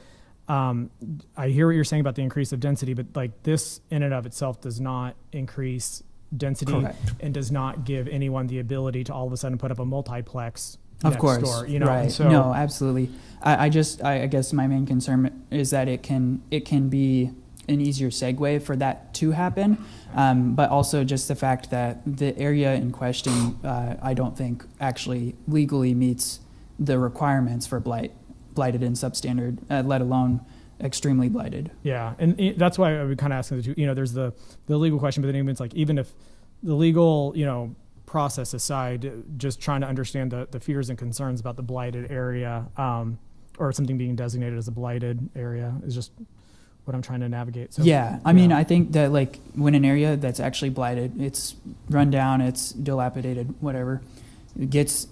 I hear what you're saying about the increase of density, but like this in and of itself does not increase density. Correct. And does not give anyone the ability to all of a sudden put up a multiplex Of next course, door, right? And so, No, absolutely. I guess my main concern is that it can be an easier segue for that to happen, but also just the fact that the area in question, I don't think actually legally meets the requirements for blighted and substandard, let alone extremely blighted. Yeah, and that's why I would kind of ask the two. There's the legal question, but then it's like even if the legal, process aside, just trying to understand the fears and concerns about the blighted area, or something being designated as a blighted area is just what I'm trying to navigate. So, yeah, I mean, I think that like when an area that's actually blighted, it's run down, it's dilapidated, whatever, it gets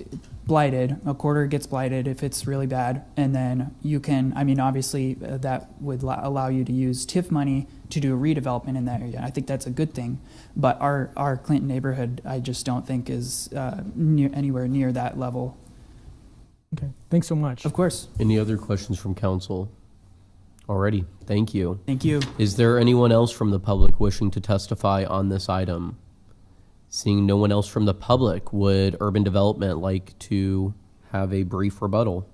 blighted, a quarter gets blighted if it's really bad, and then you can, obviously that would allow you to use TIF money to do a redevelopment in that area. I think that's a good thing, but our Clinton neighborhood, I just don't think is anywhere near that level. Okay, thanks so much. Of course. Any other questions from council? Alrighty, thank you. Thank you. Is there anyone else from the public wishing to testify on this item? Seeing no one else from the public, would urban development like to have a brief rebuttal?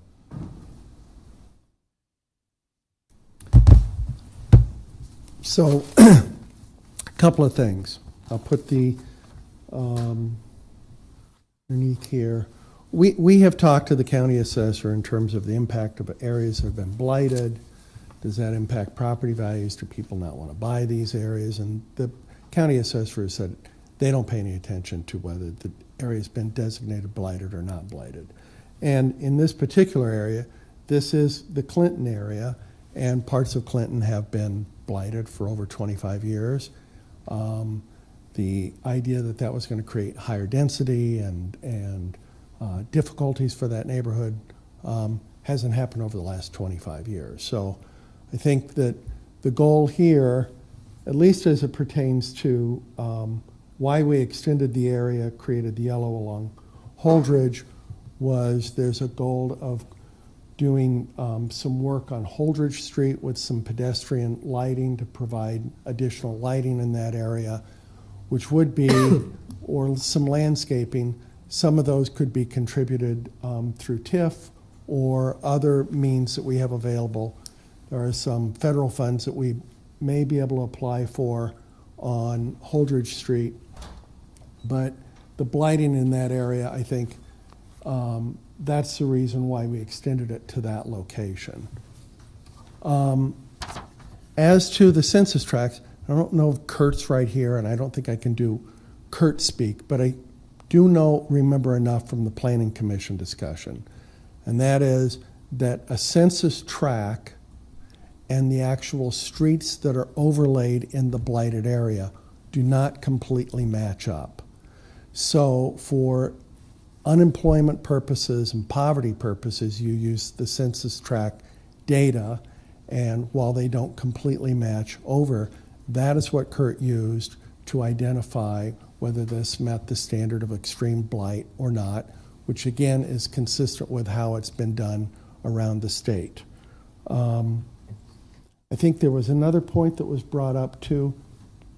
So, a couple of things. I'll put the underneath here. We have talked to the county assessor in terms of the impact of areas that have been blighted. Does that impact property values? Do people not want to buy these areas? And the county assessor has said they don't pay any attention to whether the area's been designated blighted or not blighted. And in this particular area, this is the Clinton area, and parts of Clinton have been blighted for over 25 years. The idea that that was going to create higher density and difficulties for that neighborhood hasn't happened over the last 25 years. So I think that the goal here, at least as it pertains to why we extended the area, created the yellow along Holdridge, was there's a goal of doing some work on Holdridge Street with some pedestrian lighting to provide additional lighting in that area, which would be, or some landscaping. Some of those could be contributed through TIF or other means that we have available. There are some federal funds that we may be able to apply for on Holdridge Street. But the blighting in that area, I think, that's the reason why we extended it to that location. As to the census tracts, I don't know if Kurt's right here, and I don't think I can do Kurt speak, but I do remember enough from the Planning Commission discussion, and that is that a census tract and the actual streets that are overlaid in the blighted area do not completely match up. So for unemployment purposes and poverty purposes, you use the census tract data, and while they don't completely match over, that is what Kurt used to identify whether this met the standard of extreme blight or not, which again is consistent with how it's been done around the state. I think there was another point that was brought up too.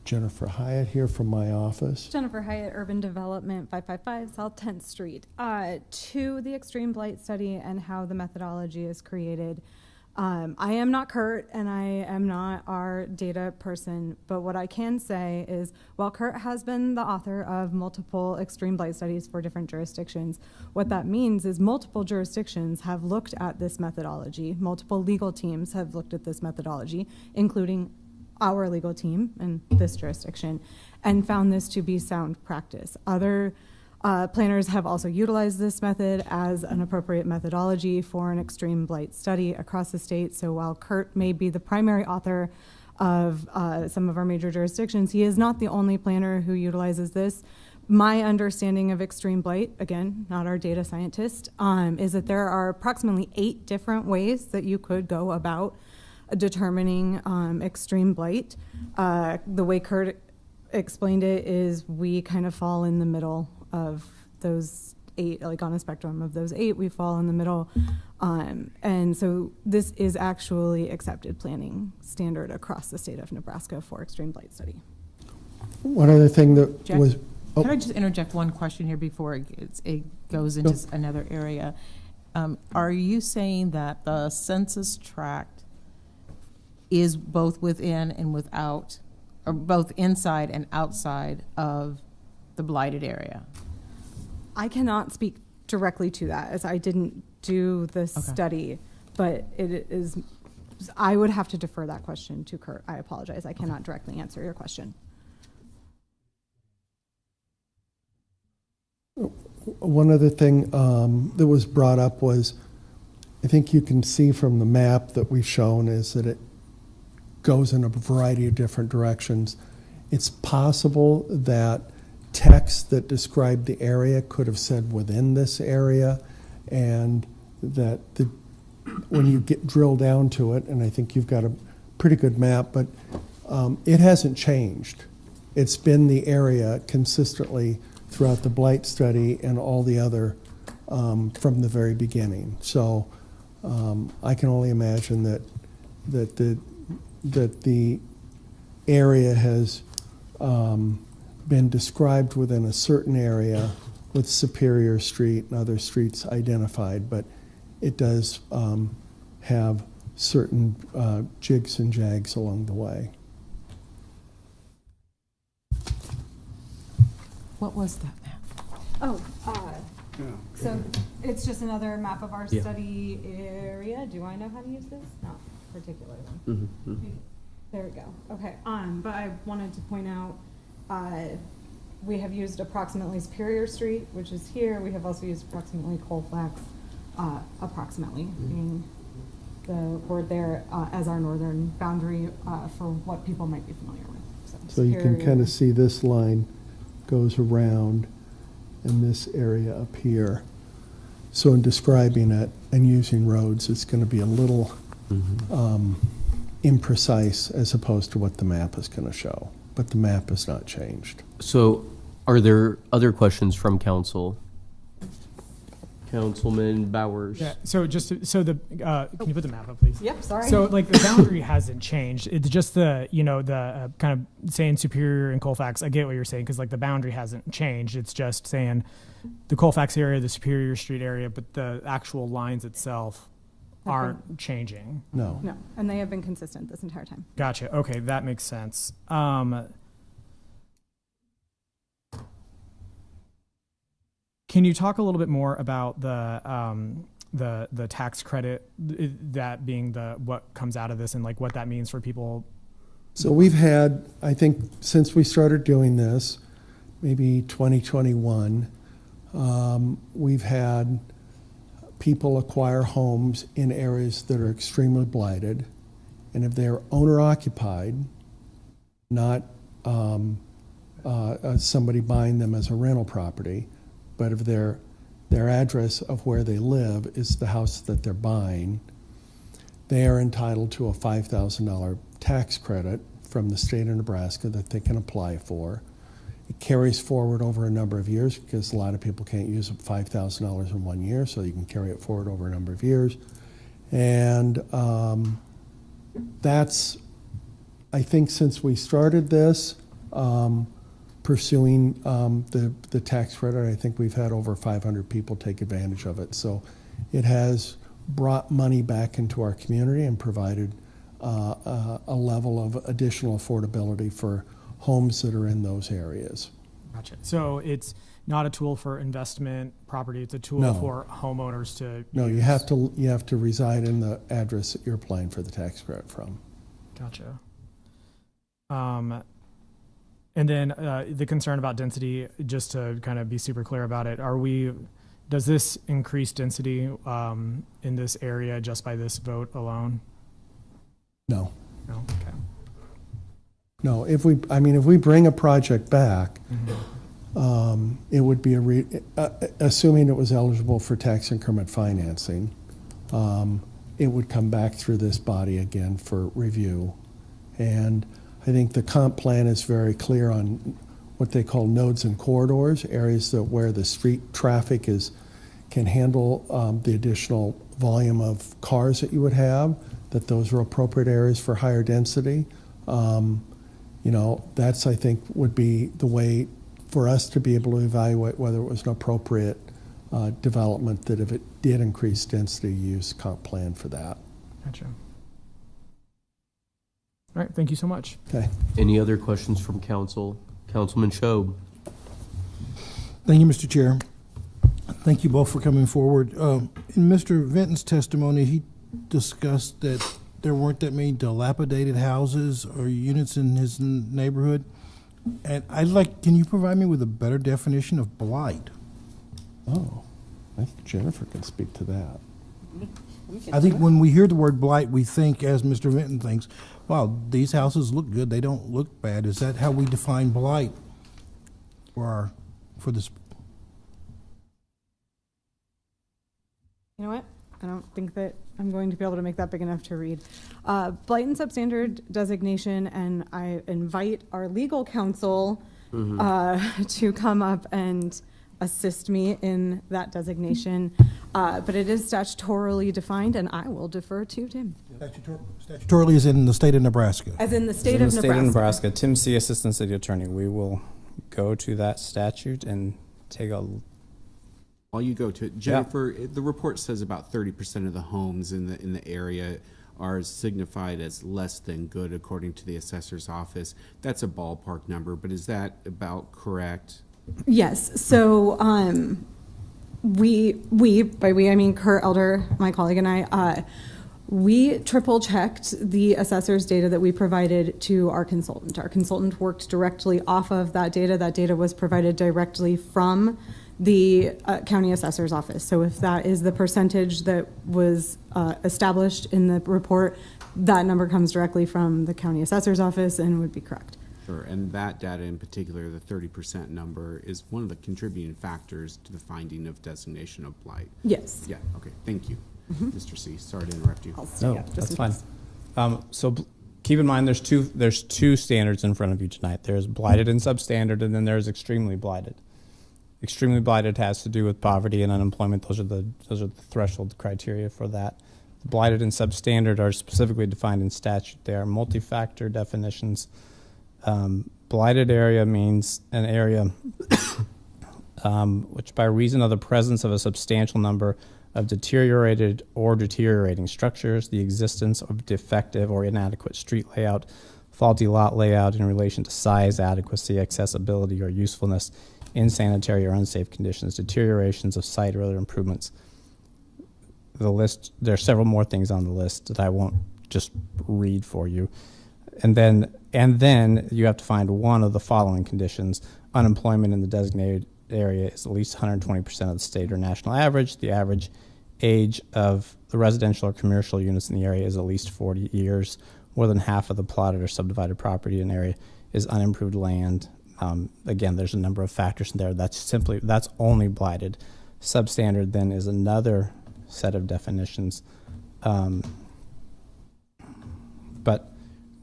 Jennifer Hyatt here from my office. Jennifer Hyatt, Urban Development, 555 South 10th Street. To the extreme blight study and how the methodology is created, I am not Kurt and I am not our data person, but what I can say is while Kurt has been the author of multiple extreme blight studies for different jurisdictions, what that means is multiple jurisdictions have looked at this methodology, multiple legal teams have looked at this methodology, including our legal team in this jurisdiction, and found this to be sound practice. Other planners have also utilized this method as an appropriate methodology for an extreme blight study across the state. So while Kurt may be the primary author of some of our major jurisdictions. He is not the only planner who utilizes this. My understanding of extreme blight, again, not our data scientist, is that there are approximately 8 different ways that you could go about determining extreme blight. The way Kurt explained it is we kind of fall in the middle of those 8, like on a spectrum of those 8, we fall in the middle. And so this is actually accepted planning standard across the state of Nebraska for extreme blight study. One other thing that Jack, was, Can I just interject one question here before it goes into another area? Are you saying that the census tract is both within and without, or both inside and outside of the blighted area? I cannot speak directly to that as I didn't do the study, but it is, I would have to defer that question to Kurt. I apologize. I cannot directly answer your question. one other thing that was brought up was, I think you can see from the map that we've shown is that it goes in a variety of different directions. It's possible that text that described the area could have said within this area, and that when you drill down to it, and I think you've got a pretty good map, but it hasn't changed. It's been the area consistently throughout the blight study and all the other from the very beginning. So I can only imagine that the area has been described within a certain area with Superior Street and other streets identified, but it does have certain jigs and jags along the way. What was that map? Oh, so it's just another map of our study area. Do I know how to use this? Not particularly. There we go. Okay. But I wanted to point out we have used approximately Superior Street, which is here. We have also used approximately Colfax, approximately being the word there as our northern boundary for what people might be familiar with. So you can kind of see this line goes around in this area up here. So in describing it and using roads, it's going to be a little imprecise as opposed to what the map is going to show. But the map has not changed. So are there other questions from council? Councilman Bowers. Yeah, so just, so the, can you put the map up, please? Yep, sorry. So like the boundary hasn't changed. It's just the, the kind of saying Superior and Colfax. I get what you're saying, because like the boundary hasn't changed. It's just saying the Colfax area, the Superior Street area, but the actual lines itself aren't changing. No. No, and they have been consistent this entire time. Gotcha. Okay, that makes sense. Can you talk a little bit more about the tax credit, that being what comes out of this, and like what that means for people? So we've had, I think, since we started doing this, maybe 2021, we've had people acquire homes in areas that are extremely blighted, and if they're owner-occupied, not somebody buying them as a rental property, but if their address of where they live is the house that they're buying, they are entitled to a $5,000 tax credit from the state of Nebraska that they can apply for. It carries forward over a number of years because a lot of people can't use $5,000 in 1 year, so you can carry it forward over a number of years. And that's, I think since we started this, pursuing the tax credit, I think we've had over 500 people take advantage of it. So it has brought money back into our community and provided a level of additional affordability for homes that are in those areas. Gotcha. So it's not a tool for investment property, it's a tool No. for homeowners to No, use. you have to reside in the address that you're applying for the tax credit from. Gotcha. And then the concern about density, just to kind of be super clear about it, does this increase density in this area just by this vote alone? No. No? Okay. No, if we bring a project back, it would be assuming it was eligible for tax increment financing, it would come back through this body again for review. And I think the comp plan is very clear on what they call nodes and corridors, areas where the street traffic can handle the additional volume of cars that you would have, that those are appropriate areas for higher density. That's, I think, would be the way for us to be able to evaluate whether it was an appropriate development, that if it did increase density, use comp plan for that. Gotcha. All right, thank you so much. Okay. Any other questions from council? Councilman Shob. Thank you, Mr. Chair. Thank you both for coming forward. In Mr. Vinton's testimony, he discussed that there weren't that many dilapidated houses or units in his neighborhood. And can you provide me with a better definition of blight? Oh, I think Jennifer can speak to that. I think when we hear the word blight, we think, as Mr. Vinton thinks, wow, these houses look good, they don't look bad. Is that how we define blight for this? You know what? I don't think that I'm going to be able to make that big enough to read. Blight and substandard designation, and I invite our legal counsel to come up and assist me in that designation. But it is statutorily defined, and I will defer to Tim. Statutorily is in the state of Nebraska. As in the state in of the Nebraska. state of Nebraska. Tim C., Assistant City Attorney. We will go to that statute and take a... While you go to it, Jennifer, the report says about 30% of the homes in the area are signified as less than good according to the assessor's office. That's a ballpark number, but is that about correct? Yes. So by we I mean Kurt Elder, my colleague, and I, we triple checked the assessor's data that we provided to our consultant. Our consultant worked directly off of that data. That data was provided directly from the county assessor's office. So if that is the percentage that was established in the report, that number comes directly from the county assessor's office and would be correct. Sure, and that data in particular, the 30% number, is one of the contributing factors to the finding of designation of blight. Yes. Yeah, okay, thank you. Mr. C., sorry to interrupt you. No, that's fine. Keep in mind, there's two standards in front of you tonight. There's blighted and substandard, and then there's extremely blighted. Extremely blighted has to do with poverty and unemployment. Those are the threshold criteria for that. The blighted and substandard are specifically defined in statute. They are multi-factor definitions. Blighted area means an area which, by reason of the presence of a substantial number of deteriorated or deteriorating structures, the existence of defective or inadequate street layout, faulty lot layout in relation to size, adequacy, accessibility, or usefulness, insanitary or unsafe conditions, deteriorations of site or other improvements. The list, there are several more things on the list that I won't just read for you. And then you have to find one of the following conditions. Unemployment in the designated area is at least 120% of the state or national average. The average age of the residential or commercial units in the area is at least 40 years. More than half of the plotted or subdivided property in the area is unimproved land. Again, there's a number of factors in there. That's only blighted. Substandard then is another set of definitions. But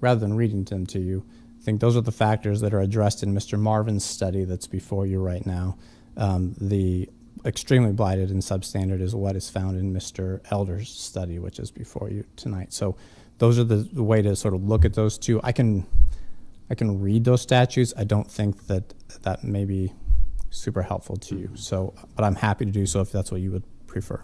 rather than reading them to you, I think those are the factors that are addressed in Mr. Marvin's study that's before you right now. The extremely blighted and substandard is what is found in Mr. Elder's study, which is before you tonight. So those are the way to sort of look at those two. I can read those statutes. I don't think that may be super helpful to you. So, but I'm happy to do so if that's what you would prefer.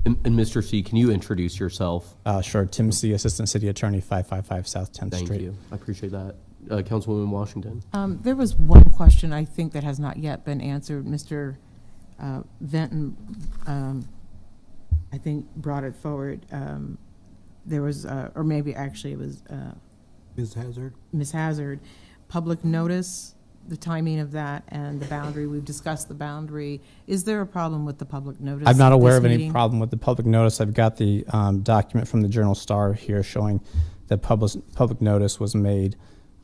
And Mr. C., can you introduce yourself? Sure. Tim C., Assistant City Attorney, 555 South 10th Street. Thank you. I appreciate that. Councilwoman Washington. There was one question I think that has not yet been answered. Mr. Vinton, I think, brought it forward. There was, or maybe actually it was Ms. Hazard? Ms. Hazard, public notice, the timing of that, and the boundary. We've discussed the boundary. Is there a problem with the public notice? I'm not aware this of any meeting? problem with the public notice. I've got the document from the Journal Star here showing The public notice was made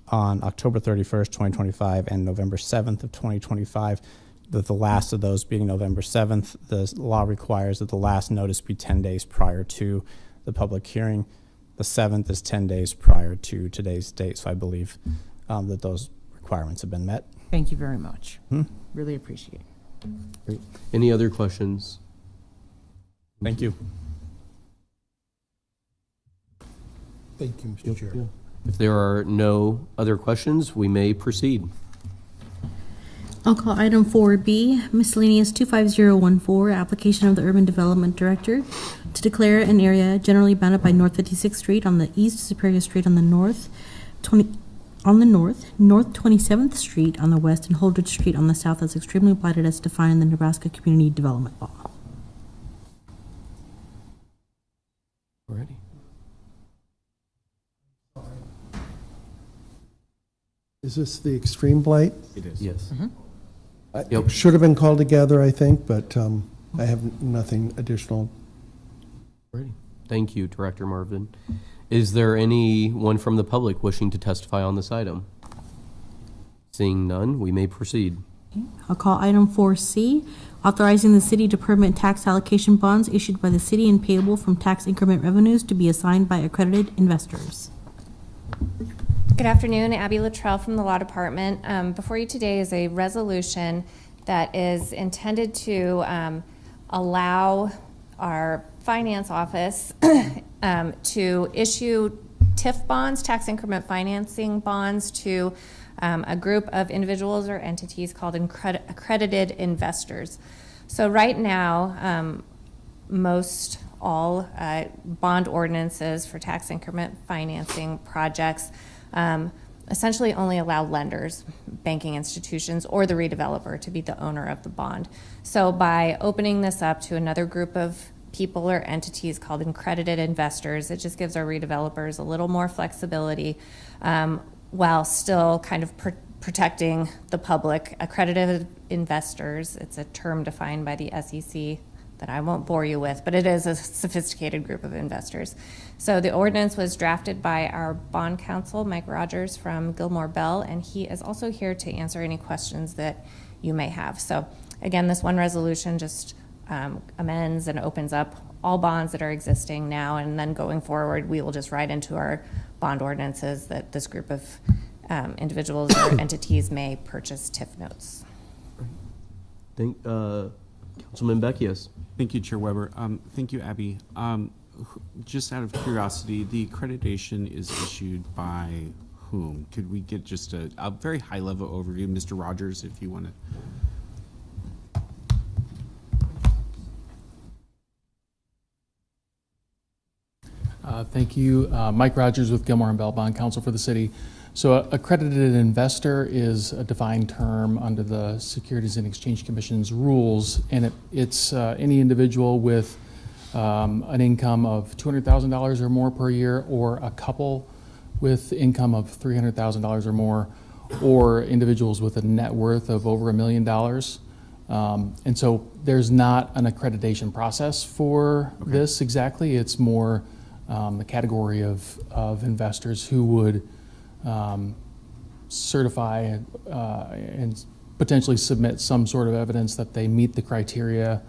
on October 31st, 2025 and November 7th of 2025. The last of those being November 7th, the law requires that the last notice be 10 days prior to the public hearing. The 7th is 10 days prior to today's date, so I believe that those requirements have been met. Thank you very much. Really appreciate it. Great. Any other questions? Thank you. Thank you, Mr. Chair. If there are no other questions, we may proceed. I'll call item 4B, miscellaneous 25014, application of the Urban Development Director to declare an area generally bounded by North 56th Street on the east, Superior Street on the north, North 27th Street on the west, and Holdridge Street on the south as extremely blighted as defined in the Nebraska Community Development Law. Already. Is this the extreme blight? It is. Yes. It should have been called together, I think, but I have nothing additional. Alrighty. Thank you, Director Marvin. Is there anyone from the public wishing to testify on this item? Seeing none, we may proceed. I'll call item 4C, authorizing the city to permit tax allocation bonds issued by the city and payable from tax increment revenues to be assigned by accredited investors. Good afternoon, Abby Luttrell from the Law Department. Before you today is a resolution that is intended to allow our finance office to issue TIF bonds, tax increment financing bonds, to a group of individuals or entities called accredited investors. So right now, most all bond ordinances for tax increment financing projects essentially only allow lenders, banking institutions, or the redeveloper to be the owner of the bond. So by opening this up to another group of people or entities called accredited investors, it just gives our redevelopers a little more flexibility while still kind of protecting the public. Accredited investors, it's a term defined by the SEC that I won't bore you with, but it is a sophisticated group of investors. So the ordinance was drafted by our bond counsel, Mike Rogers from Gilmore Bell, and he is also here to answer any questions that you may have. So again, this one resolution just amends and opens up all bonds that are existing now, and then going forward, we will just write into our bond ordinances that this group of individuals or entities may purchase TIF notes. Councilman Beckius. Thank you, Chair Weber. Thank you, Abby. Just out of curiosity, the accreditation is issued by whom? Could we get just a very high-level overview? Mr. Rogers, if you want to. Thank you. Mike Rogers with Gilmore and Bell Bond Counsel for the city. So accredited investor is a defined term under the Securities and Exchange Commission's rules, and it's any individual with an income of $200,000 or more per year, or a couple with income of $300,000 or more, or individuals with a net worth of over $1 million. And so there's not an accreditation process for this exactly. It's more the category of investors who would certify and potentially submit some sort of evidence that they meet the criteria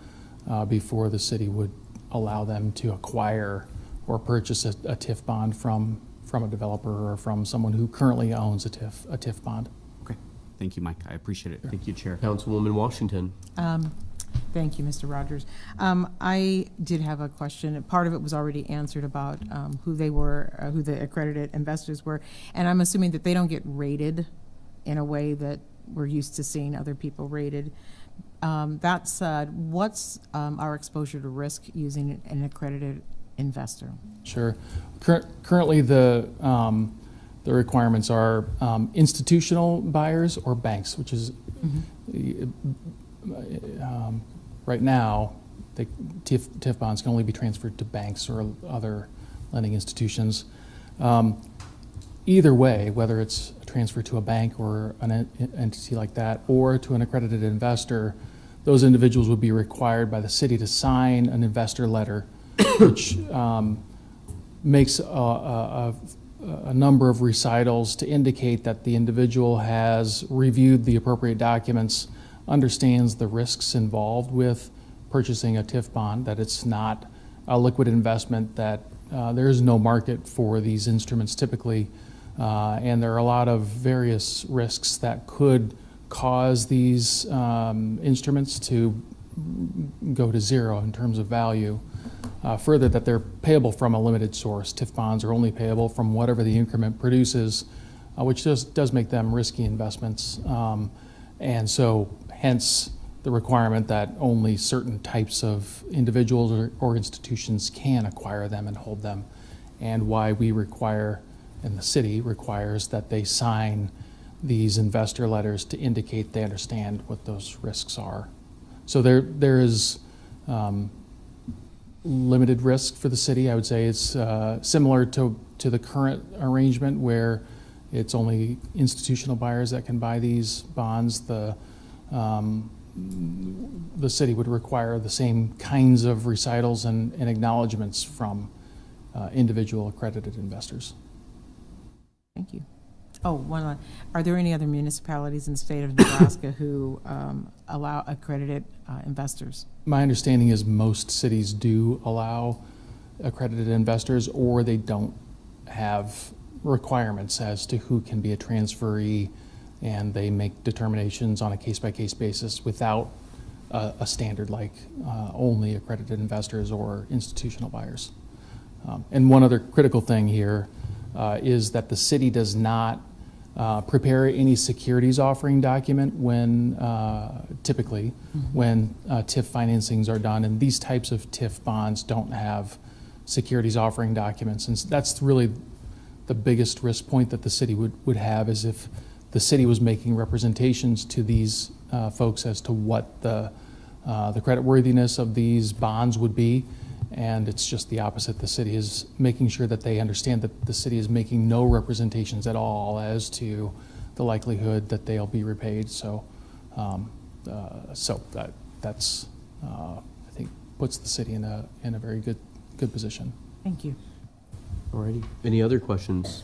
before the city would allow them to acquire or purchase a TIF bond from a developer or from someone who currently owns a TIF bond. Okay. Thank you, Mike. I appreciate it. Thank you, Chair. Councilwoman Washington. Thank you, Mr. Rogers. I did have a question. Part of it was already answered about who they were, who the accredited investors were, and I'm assuming that they don't get rated in a way that we're used to seeing other people rated. That said, what's our exposure to risk using an accredited investor? Sure. Currently, the requirements are institutional buyers or banks, which is right now, TIF bonds can only be transferred to banks or other lending institutions. Either way, whether it's a transfer to a bank or an entity like that, or to an accredited investor, those individuals would be required by the city to sign an investor letter, which makes a a number of recitals to indicate that the individual has reviewed the appropriate documents, understands the risks involved with purchasing a TIF bond, that it's not a liquid investment, that there is no market for these instruments typically, and there are a lot of various risks that could cause these instruments to go to zero in terms of value. Further, that they're payable from a limited source. TIF bonds are only payable from whatever the increment produces, which does make them risky investments. And so hence the requirement that only certain types of individuals or institutions can acquire them and hold them, and why we require, and the city requires, that they sign these investor letters to indicate they understand what those risks are. So there is limited risk for the city. I would say it's similar to the current arrangement where it's only institutional buyers that can buy these bonds. The city would require the same kinds of recitals and acknowledgements from individual accredited investors. Thank you. Oh, one more. Are there any other municipalities in the state of Nebraska who allow accredited investors? My understanding is most cities do allow accredited investors, or they don't have requirements as to who can be a transferee, and they make determinations on a case-by-case basis without a standard like only accredited investors or institutional buyers. And one other critical thing here is that the city does not prepare any securities offering document when typically when TIF financings are done, and these types of TIF bonds don't have securities offering documents, and that's really the biggest risk point that the city would have, is if the city was making representations to these folks as to what the creditworthiness of these bonds would be. And it's just the opposite. The city is making sure that they understand that the city is making no representations at all as to the likelihood that they'll be repaid. So, that's I think puts the city in a very good position. Thank you. Alrighty. Any other questions?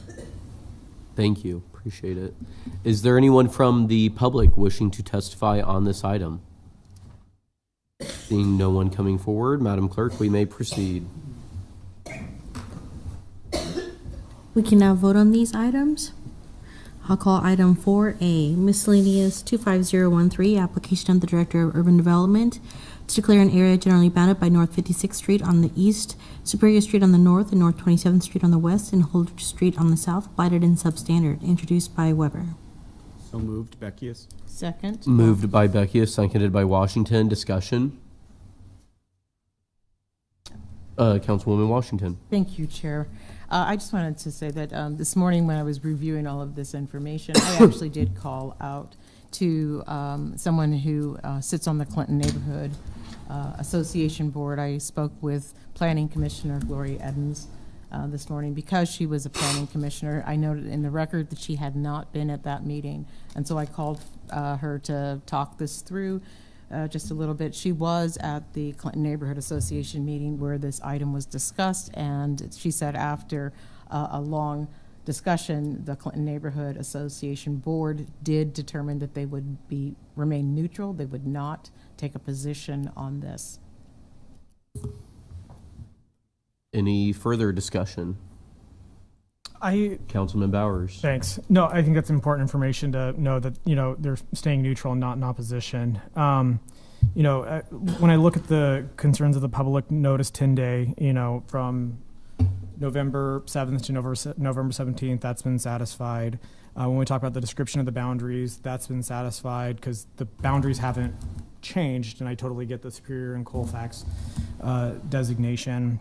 Thank you. Appreciate it. Is there anyone from the public wishing to testify on this item? Seeing no one coming forward, Madam Clerk, we may proceed. We can now vote on these items. I'll call item 4A, miscellaneous 25013, application of the Director of Urban Development to declare an area generally bounded by North 56th Street on the east, Superior Street on the north, and North 27th Street on the west, and Holdridge Street on the south, blighted and substandard, introduced by Weber. So moved, Beckius. Second. Moved by Beckius, seconded by Washington. Discussion. Councilwoman Washington. Thank you, Chair. I just wanted to say that this morning when I was reviewing all of this information, I actually did call out to someone who sits on the Clinton Neighborhood Association Board. I spoke with Planning Commissioner Gloria Edens this morning. Because she was a planning commissioner, I noted in the record that she had not been at that meeting. And so I called her to talk this through just a little bit. She was at the Clinton Neighborhood Association meeting where this item was discussed, and she said after a long discussion, the Clinton Neighborhood Association Board did determine that they would remain neutral. They would not take a position on this. Any further discussion? Councilman Bowers. Thanks. No, I think that's important information to know that, they're staying neutral and not in opposition. When I look at the concerns of the public notice 10-day, from November 7th to November 17th, that's been satisfied. When we talk about the description of the boundaries, that's been satisfied because the boundaries haven't changed, and I totally get the Superior and Colfax designation.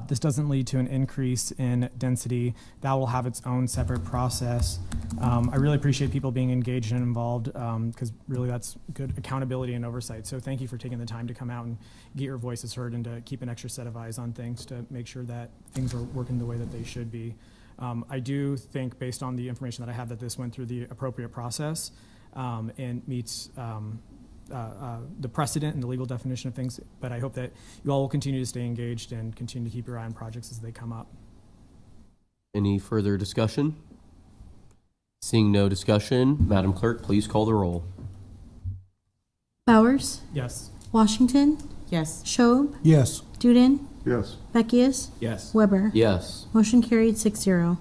This doesn't lead to an increase in density. That will have its own separate process. I really appreciate people being engaged and involved because really that's good accountability and oversight. So thank you for taking the time to come out and get your voices heard and to keep an extra set of eyes on things to make sure that things are working the way that they should be. I do think, based on the information that I have, that this went through the appropriate process and meets the precedent and the legal definition of things, but I hope that you all will continue to stay engaged and continue to keep your eye on projects as they come up. Any further discussion? Seeing no discussion, Madam Clerk, please call the roll. Bowers, Yes. Washington, Yes. Schob, Yes. Duden, Yes. Beckius, Yes. Weber. Yes. Motion carried 6-0.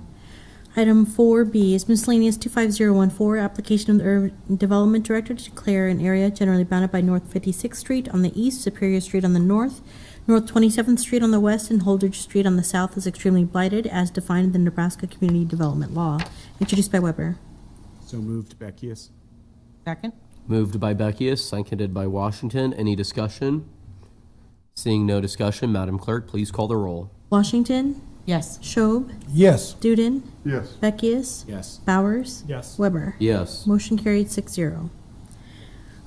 Item 4B is miscellaneous 25014, application of the Urban Development Director to declare an area generally bounded by North 56th Street on the east, Superior Street on the north, North 27th Street on the west, and Holdridge Street on the south as extremely blighted as defined in the Nebraska Community Development Law. Introduced by Weber. So moved, Beckius. Second? Moved by Beckius, seconded by Washington. Any discussion? Seeing no discussion, Madam Clerk, please call the roll. Washington, Yes. Schob, Yes. Duden, Yes. Beckius, Yes. Bowers, Yes. Weber. Yes. Motion carried 6-0.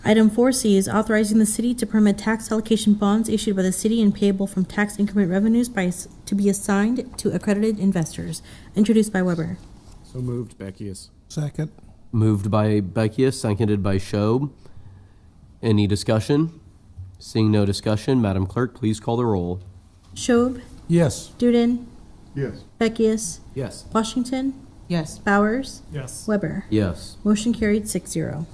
Item 4C is authorizing the city to permit tax allocation bonds issued by the city and payable from tax increment revenues to be assigned to accredited investors. Introduced by Weber. So moved, Beckius. Second. Moved by Beckius, seconded by Schob. Any discussion? Seeing no discussion, Madam Clerk, please call the roll. Schob, Yes. Duden, Yes. Beckius, Yes. Washington, Yes. Bowers, Yes. Weber. Yes. Motion carried 6-0.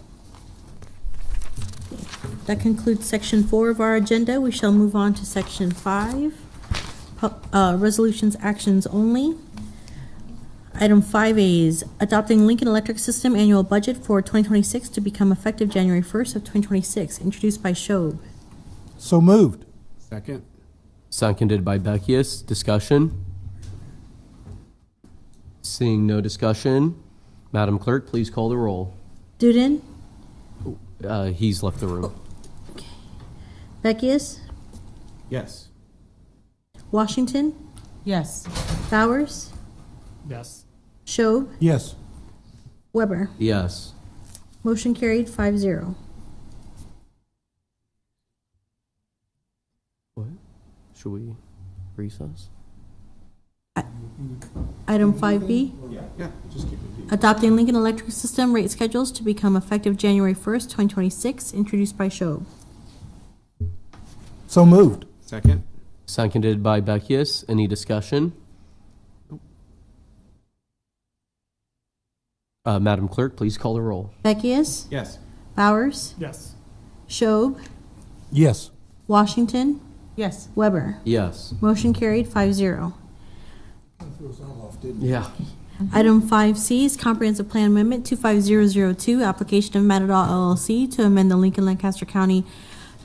That concludes section 4 of our agenda. We shall move on to section 5, resolutions, actions only. Item 5A is adopting Lincoln Electric System annual budget for 2026 to become effective January 1st of 2026, introduced by Schob. So moved. Second. Seconded by Beckius. Discussion? Seeing no discussion, Madam Clerk, please call the roll. Duden, He's left the room. Beckius, Yes. Washington, Yes. Bowers, Yes. Schob, Yes. Weber. Yes. Motion carried 5-0. What? Should we recess? Item 5B, Yeah, just keep it. adopting Lincoln Electric System rate schedules to become effective January 1st, 2026, introduced by Schob. So moved. Second. Seconded by Beckius. Any discussion? Madam Clerk, please call the roll. Beckius, Yes. Bowers, Yes. Schob, Yes. Washington, Yes. Weber. Yes. Motion carried 5-0. Yeah. Item 5C is Comprehensive Plan Amendment 25002, application of Matador LLC to amend the Lincoln Lancaster County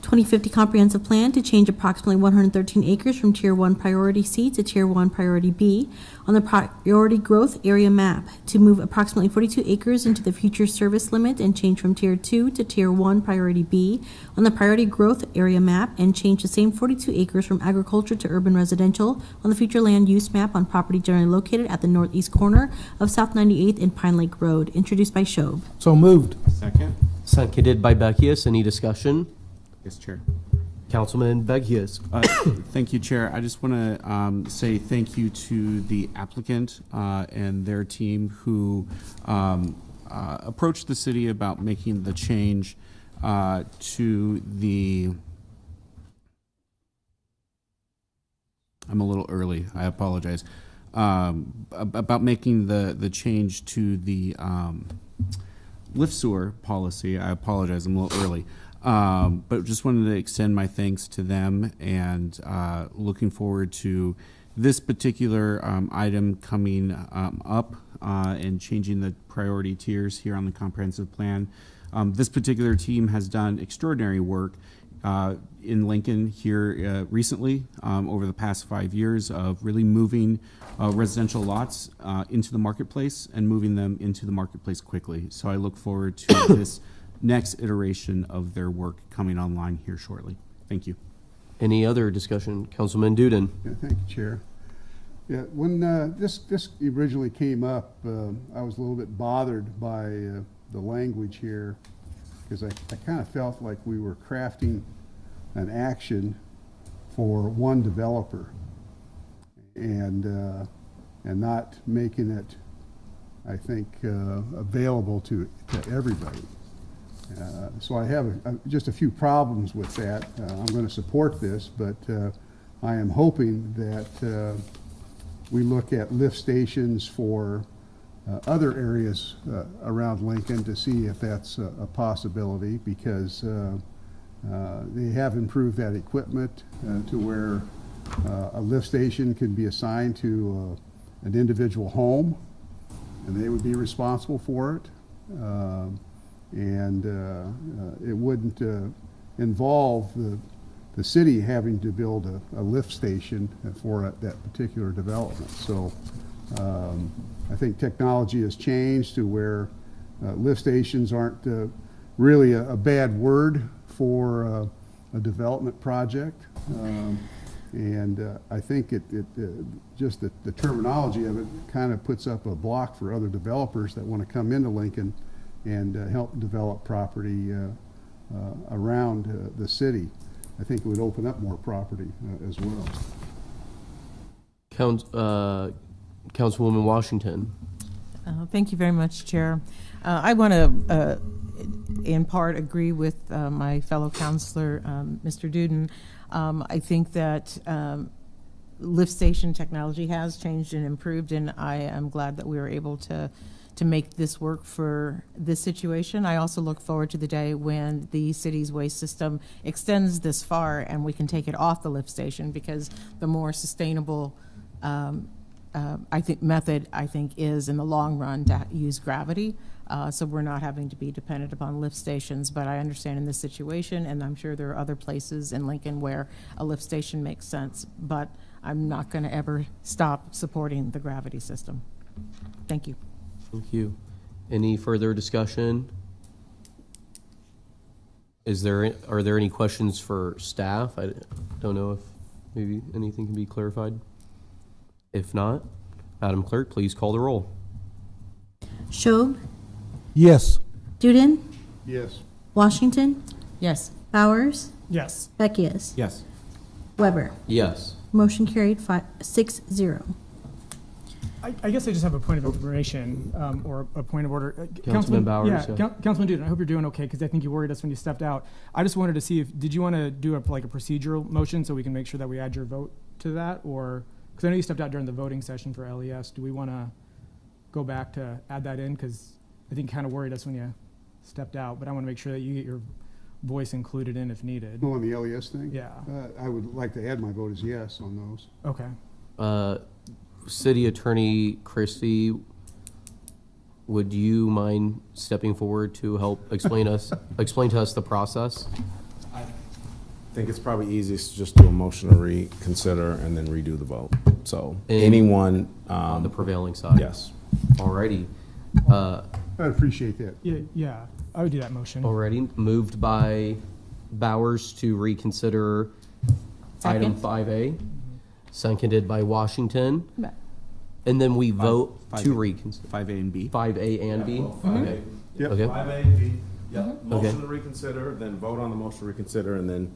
2050 Comprehensive Plan to change approximately 113 acres from Tier 1 Priority C to Tier 1 Priority B on the Priority Growth Area Map, to move approximately 42 acres into the future service limit and change from Tier 2 to Tier 1 Priority B on the Priority Growth Area Map, and change the same 42 acres from agriculture to urban residential on the future land use map on property generally located at the northeast corner of South 98th and Pine Lake Road, introduced by Schob. So moved. Second. Seconded by Beckius. Any discussion? Yes, Chair. Councilman Beckius. Thank you, Chair. I just want to say thank you to the applicant and their team who approached the city about making the change to the. I'm a little early. I apologize. About making the change to the lift sewer policy. I apologize. I'm a little early. But just wanted to extend my thanks to them, and looking forward to this particular item coming up and changing the priority tiers here on the comprehensive plan. This particular team has done extraordinary work in Lincoln here recently over the past 5 years of really moving residential lots into the marketplace and moving them into the marketplace quickly. So I look forward to this next iteration of their work coming online here shortly. Thank you. Any other discussion? Councilman Duden. Yeah, thank you, Chair. Yeah, when this originally came up, I was a little bit bothered by the language here, because I kind of felt like we were crafting an action for one developer and not making it, I think, available to everybody. So I have just a few problems with that. I'm going to support this, but I am hoping that we look at lift stations for other areas around Lincoln to see if that's a possibility, because they have improved that equipment to where a lift station can be assigned to an individual home, and they would be responsible for it. And it wouldn't involve the city having to build a lift station for that particular development. So I think technology has changed to where lift stations aren't really a bad word for a development project. And I think just the terminology of it kind of puts up a block for other developers that want to come into Lincoln and help develop property around the city. I think it would open up more property as well. Councilwoman Washington. Thank you very much, Chair. I want to, in part, agree with my fellow councilor, Mr. Duden. I think that lift station technology has changed and improved, and I am glad that we were able to make this work for this situation. I also look forward to the day when the city's waste system extends this far and we can take it off the lift station, because the more sustainable method is in the long run to use gravity. So we're not having to be dependent upon lift stations. But I understand in this situation, and I'm sure there are other places in Lincoln where a lift station makes sense, but I'm not going to ever stop supporting the gravity system. Thank you. Thank you. Any further discussion? Are there any questions for staff? I don't know if maybe anything can be clarified. If not, Madam Clerk, please call the roll. Shob, Yes. Duden, Yes. Washington, Yes. Bowers, Yes. Beckius, Yes. Weber. Yes. Motion carried 6-0. I guess I just have a point of information or a point of order. Councilman Bowers, Yeah, Councilman Duden, I hope you're doing okay, because I think you worried us when you stepped out. I just wanted to see did you want to do a procedural motion so we can make sure that we add your vote to that? Or, because I know you stepped out during the voting session for LES, do we want to go back to add that in? Because I think you kind of worried us when you stepped out, but I want to make sure that you get your voice included in if needed. Oh, on the LES thing? Yeah. I would like to add my vote as yes on those. Okay. City Attorney Christie, would you mind stepping forward to help explain to us the process? I think it's probably easiest just to do a motion to reconsider and then redo the vote. So anyone on the prevailing side? Yes. Alrighty. I'd appreciate that. Yeah, I would do that motion. Already moved by Bowers to reconsider item 5A, seconded by Washington. And then we vote to reconsider. 5A and B. 5A and B? Okay. Yep. Okay. 5A and B. Yep. Okay. Motion to reconsider, then vote on the motion to reconsider, and then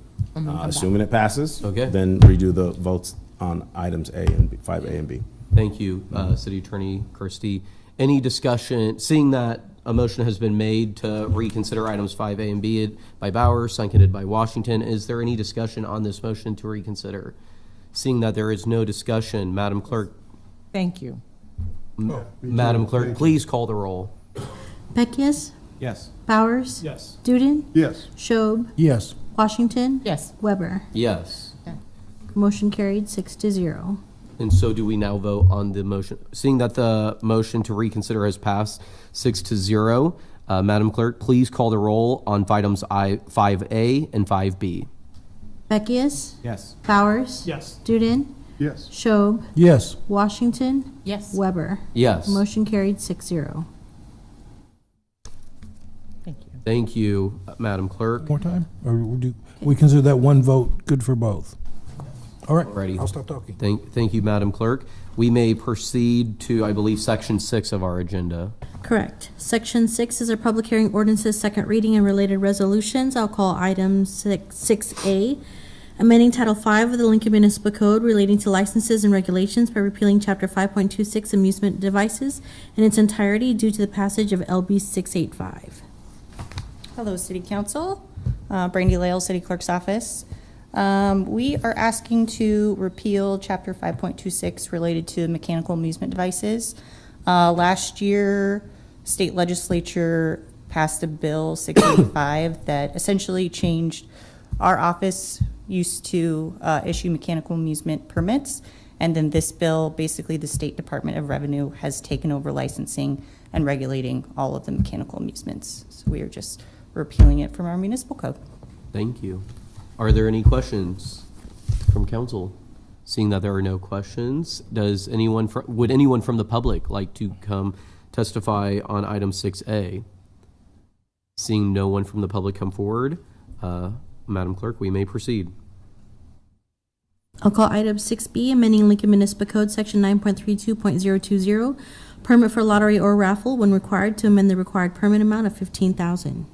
assuming it passes, Okay. then redo the votes on items A and B, 5A and B. Thank you, City Attorney Kirsty. Any discussion, seeing that a motion has been made to reconsider items 5A and B by Bowers, seconded by Washington, is there any discussion on this motion to reconsider? Seeing that there is no discussion, Madam Clerk. Thank you. Madam Clerk, please call the roll. Beckius, Yes. Bowers, Yes. Duden, Yes. Shob, Yes. Washington, Yes. Weber. Yes. Motion carried 6-0. And so do we now vote on the motion? Seeing that the motion to reconsider has passed 6-0, Madam Clerk, please call the roll on items 5A and 5B. Beckius, Yes. Bowers, Yes. Duden, Yes. Shob, Yes. Washington, Yes. Weber. Yes. Motion carried 6-0. Thank you. Thank you, Madam Clerk. More time? Or we consider that one vote good for both? All right. Alrighty. I'll stop talking. Thank you, Madam Clerk. We may proceed to, I believe, Section 6 of our agenda. Correct. Section 6 is our public hearing ordinances, second reading, and related resolutions. I'll call item 6A, amending Title 5 of the Lincoln Municipal Code relating to licenses and regulations by repealing Chapter 5.26 amusement devices in its entirety due to the passage of LB 685. Hello, City Council. Brandy Lale, City Clerk's Office. We are asking to repeal Chapter 5.26 related to mechanical amusement devices. Last year, state legislature passed a bill 685 that essentially changed. Our office used to issue mechanical amusement permits, and then this bill, basically the State Department of Revenue has taken over licensing and regulating all of the mechanical amusements. So we are just repealing it from our municipal code. Thank you. Are there any questions from council? Seeing that there are no questions, would anyone from the public like to come testify on item 6A? Seeing no one from the public come forward, Madam Clerk, we may proceed. I'll call item 6B, amending Lincoln Municipal Code, section 9.32.020, permit for lottery or raffle when required to amend the required permit amount of $15,000.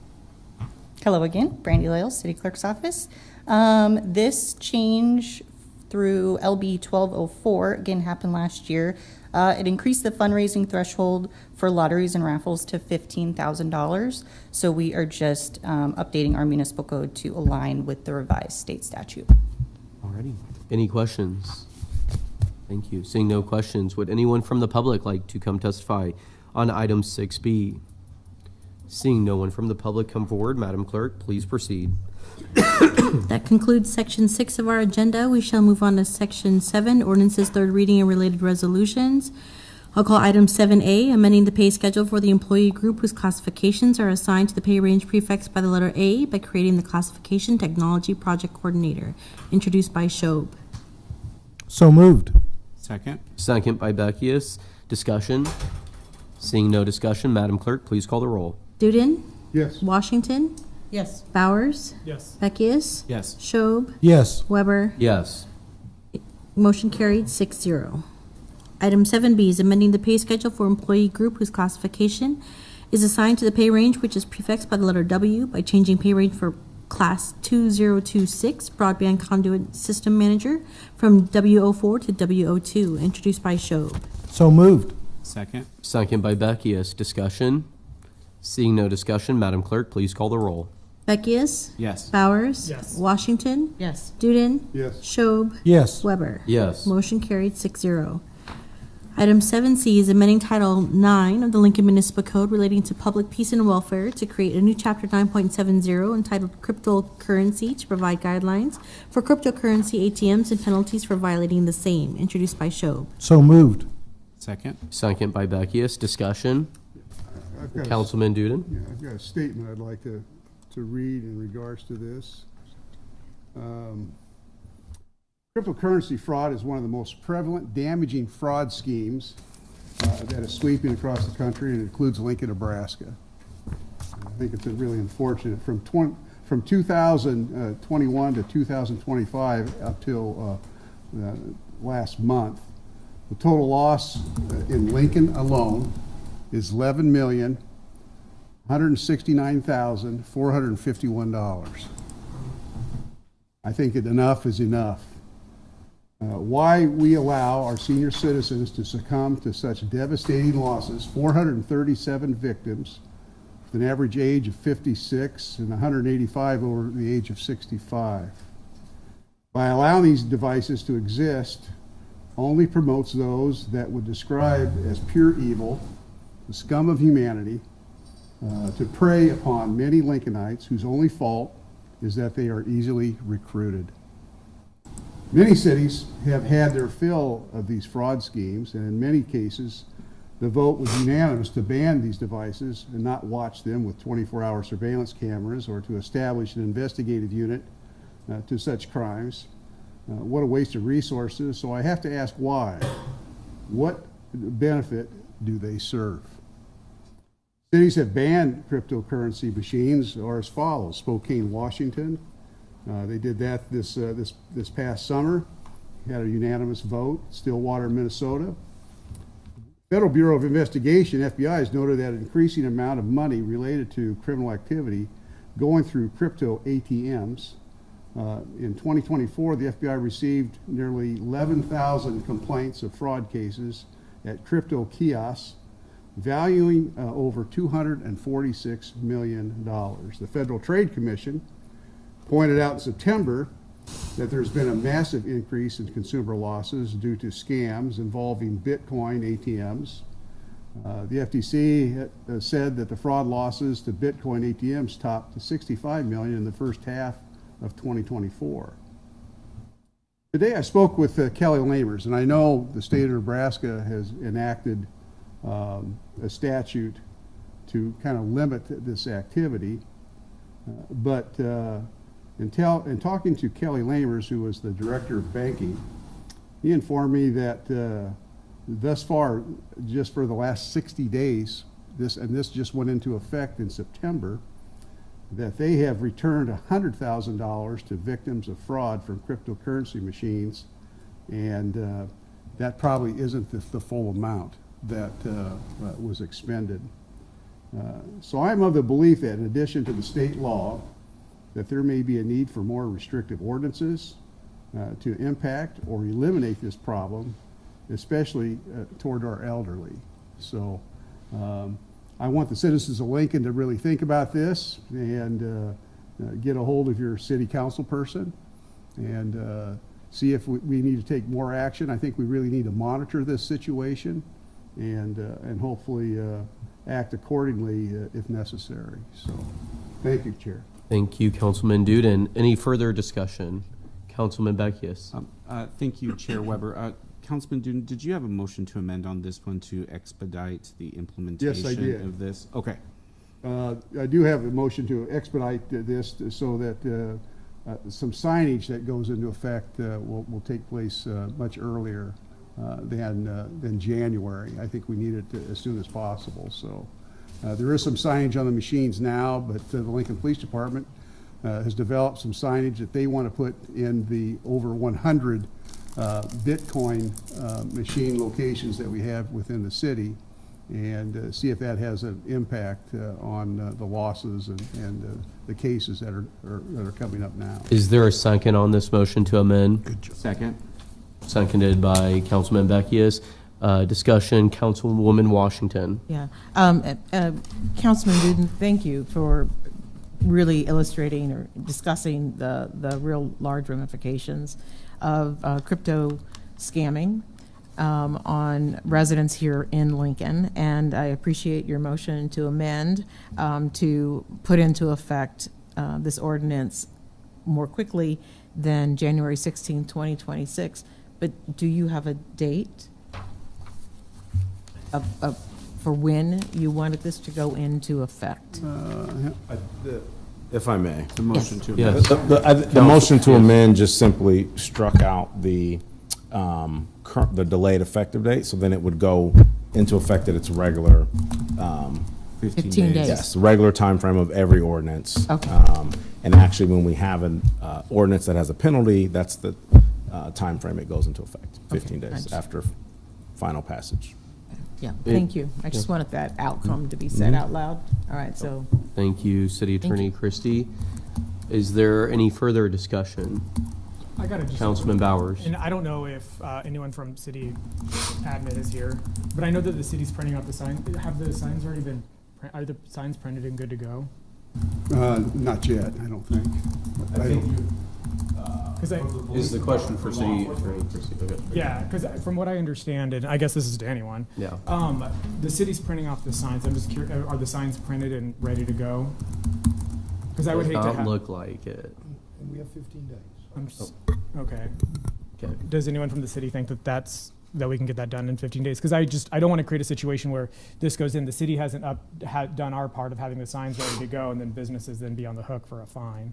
Hello again, Brandy Lales, City Clerk's Office. This change through LB 1204, again, happened last year. It increased the fundraising threshold for lotteries and raffles to $15,000. So we are just updating our municipal code to align with the revised state statute. Alrighty. Any questions? Thank you. Seeing no questions, would anyone from the public like to come testify on item 6B? Seeing no one from the public come forward, Madam Clerk, please proceed. That concludes section 6 of our agenda. We shall move on to section 7, ordinances, third reading and related resolutions. I'll call item 7A, amending the pay schedule for the employee group whose classifications are assigned to the pay range prefixed by the letter A by creating the Classification Technology Project Coordinator, introduced by Shob. So moved. Second. Second by Beckius. Discussion? Seeing no discussion, Madam Clerk, please call the roll. Duden? Yes. Washington? Yes. Bowers? Yes. Beckius? Yes. Shob? Yes. Weber? Yes. Motion carried 6-0. Item 7B is amending the pay schedule for employee group whose classification is assigned to the pay range which is prefixed by the letter W by changing pay range for Class 2026 Broadband Conduit System Manager from W04 to W02, introduced by Shob. So moved. Second. Second by Beckius. Discussion? Seeing no discussion, Madam Clerk, please call the roll. Beckius? Yes. Bowers? Yes. Washington? Yes. Duden? Yes. Shob? Yes. Weber? Yes. Motion carried 6-0. Item 7C is amending Title 9 of the Lincoln Municipal Code relating to public peace and welfare to create a new Chapter 9.70 entitled Cryptocurrency to provide guidelines for cryptocurrency ATMs and penalties for violating the same, introduced by Shob. So moved. Second. Second by Beckius. Discussion? I've got a- Councilman Duden? Yeah, I've got a statement I'd like to read in regards to this. Cryptocurrency fraud is one of the most prevalent, damaging fraud schemes that is sweeping across the country, and it includes Lincoln, Nebraska. I think it's really unfortunate. From 2021 to 2025, up till last month, the total loss in Lincoln alone is $11,169,451. I think enough is enough. Why we allow our senior citizens to succumb to such devastating losses, 437 victims with an average age of 56 and 185 over the age of 65. By allowing these devices to exist, only promotes those that would describe as pure evil, the scum of humanity, to prey upon many Lincolnites whose only fault is that they are easily recruited. Many cities have had their fill of these fraud schemes, and in many cases, the vote was unanimous to ban these devices and not watch them with 24-hour surveillance cameras or to establish an investigative unit to such crimes. What a waste of resources. So I have to ask why. What benefit do they serve? Cities have banned cryptocurrency machines are as follows. Spokane, Washington. They did that this past summer. Had a unanimous vote. Stillwater, Minnesota. Federal Bureau of Investigation, FBI, has noted that an increasing amount of money related to criminal activity going through crypto ATMs. In 2024, the FBI received nearly 11,000 complaints of fraud cases at crypto kiosks, valuing over $246 million. The Federal Trade Commission pointed out in September that there's been a massive increase in consumer losses due to scams involving Bitcoin ATMs. The FTC said that the fraud losses to Bitcoin ATMs topped to $65 million in the first half of 2024. Today I spoke with Kelly Lamers, and I know the state of Nebraska has enacted a statute to kind of limit this activity. But in talking to Kelly Lamers, who was the director of banking, he informed me that thus far, just for the last 60 days, this just went into effect in September, that they have returned $100,000 to victims of fraud from cryptocurrency machines, and that probably isn't the full amount that was expended. So I'm of the belief that in addition to the state law, that there may be a need for more restrictive ordinances to impact or eliminate this problem, especially toward our elderly. So I want the citizens of Lincoln to really think about this and get a hold of your city council person and see if we need to take more action. I think we really need to monitor this situation and hopefully act accordingly if necessary. So thank you, Chair. Thank you, Councilman Duden. Any further discussion? Councilman Beckius. Thank you, Chair Weber. Councilman Duden, did you have a motion to amend on this one to expedite the implementation Yes, I did. of this? Okay. I do have a motion to expedite this so that some signage that goes into effect will take place much earlier than January. I think we need it as soon as possible. So there is some signage on the machines now, but the Lincoln Police Department has developed some signage that they want to put in the over 100 Bitcoin machine locations that we have within the city, and see if that has an impact on the losses and the cases that are coming up now. Is there a second on this motion to amend? Good job. Second. Seconded by Councilman Beckius. Discussion, Councilwoman Washington. Yeah. Councilman Duden, thank you for really illustrating or discussing the real large ramifications of crypto scamming on residents here in Lincoln. And I appreciate your motion to amend to put into effect this ordinance more quickly than January 16, 2026. But do you have a date for when you wanted this to go into effect? If I may. The motion to Yes. The motion to amend just simply struck out the delayed effective date, so then it would go into effect at its regular 15 days. Yes, regular time frame of every ordinance. Okay. And actually, when we have an ordinance that has a penalty, that's the time frame it goes into effect, 15 Okay, days after final passage. Yeah, thank you. I just wanted that outcome to be said out loud. All right, so. Thank you, City Attorney you. Christie. Is there any further discussion? I got it. Councilman Bowers. And I don't know if anyone from city admin is here, but I know that the city's printing out the sign. Have the signs already been, are the signs printed and good to go? Not yet, I don't think. Is the question for City Attorney Christie? Okay. Yeah, because from what I understand, and I guess this is to anyone. Yeah. The city's printing off the signs. I'm just curious, are the signs printed and ready to go? Because I would hate to Does have. not look like it. And we have 15 days. Okay. Okay. Does anyone from the city think that we can get that done in 15 days? Because I don't want to create a situation where this goes in, the city hasn't done our part of having the signs ready to go, and then businesses then be on the hook for a fine.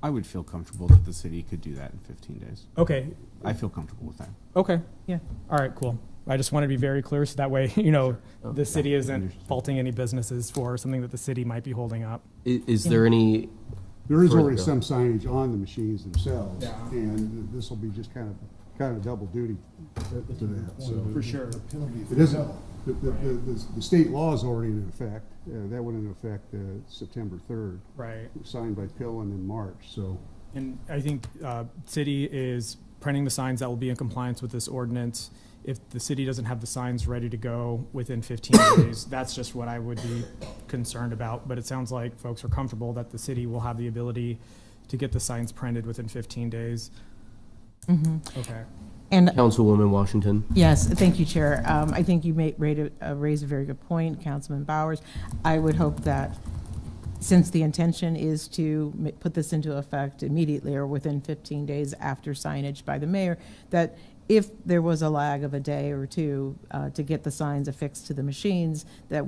I would feel comfortable that the city could do that in 15 days. Okay. I feel comfortable with that. Okay. Yeah. All right. Cool. I just want to be very clear so that way, the city isn't faulting any businesses for something that the city might be holding up. Is there any? There is further- already some signage on the machines themselves, Yeah. and this will be just kind of double duty to that. So For sure. it isn't. The state law is already in effect. That went into effect September 3rd. Right. Signed by Pillen in March. So And I think city is printing the signs that will be in compliance with this ordinance. If the city doesn't have the signs ready to go within 15 days, that's just what I would be concerned about. But it sounds like folks are comfortable that the city will have the ability to get the signs printed within 15 days. Okay. And Councilwoman Washington. yes, thank you, Chair. I think you raised a very good point, Councilman Bowers. I would hope that since the intention is to put this into effect immediately or within 15 days after signage by the mayor, that if there was a lag of a day or two to get the signs affixed to the machines, that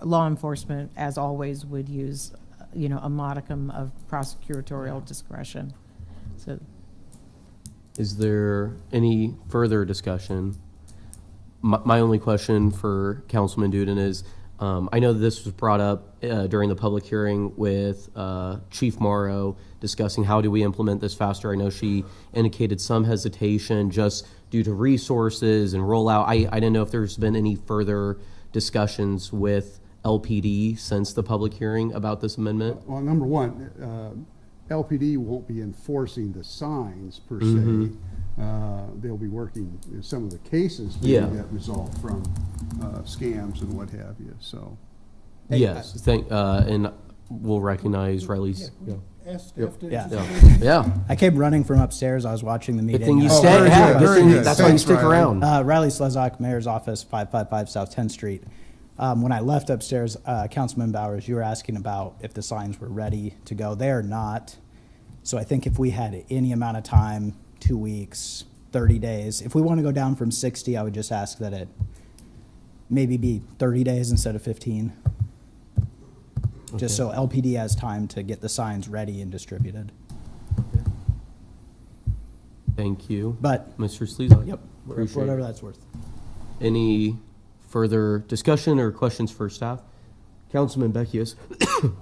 law enforcement, as always, would use, a modicum of prosecutorial discretion. So, Is there any further discussion? My only question for Councilman Duden is, I know that this was brought up during the public hearing with Chief Morrow discussing how do we implement this faster. I know she indicated some hesitation just due to resources and rollout. I didn't know if there's been any further discussions with LPD since the public hearing about this amendment. Well, number one, LPD won't be enforcing the signs per se. Mhm. They'll be working some of the cases to Yeah. get resolved from scams and what have you, so. Yes, and we'll recognize Riley's. Yeah. Ask staff to. Yeah. I came running from upstairs. I was watching the meeting. Good thing you Oh, stay. very Yeah, good, good very thing- good. that's why you Thanks, stick Riley. around. Riley Slezak, Mayor's Office, 555 South 10th Street. When I left upstairs, Councilman Bowers, you were asking about if the signs were ready to go. They are not. So I think if we had any amount of time, 2 weeks, 30 days, if we want to go down from 60, I would just ask that it maybe be 30 days instead of 15. Just so LPD has time to get the signs ready and distributed. Thank you. But- Mr. Slezak. Yep, Appreciate whatever it. that's worth. Any further discussion or questions for staff? Councilman Beckius.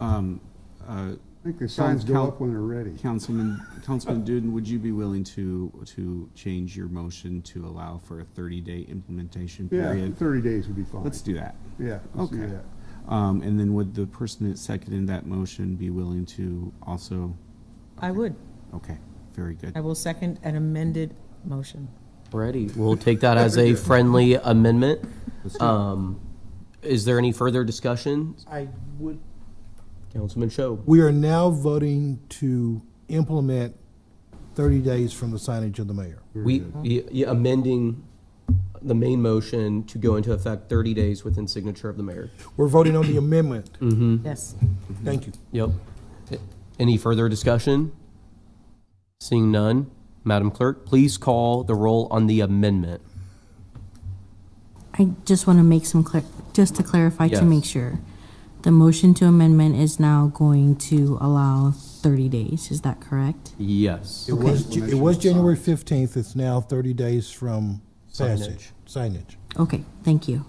I think the signs go up when they're ready. Councilman Duden, would you be willing to change your motion to allow for a 30-day implementation Yeah, period? 30 days would be fine. Let's do that. Yeah, let's do Okay. that. And then would the person that seconded that motion be willing to also? I would. Okay, very good. I will second an amended motion. Alrighty, we'll take that as a friendly amendment. Is there any further discussion? I would. Councilman Show. We are now voting to implement 30 days from the signage of the mayor. Amending the main motion to go into effect 30 days within signature of the mayor. We're voting on the amendment. Yes. Thank you. Yep. Any further discussion? Seeing none, Madam Clerk, please call the roll on the amendment. I just want to make just to clarify Yes. to make sure. The motion to amendment is now going to allow 30 days. Is that correct? Yes. It was January 15th. It's now 30 days from passage. Signage. Okay, thank you.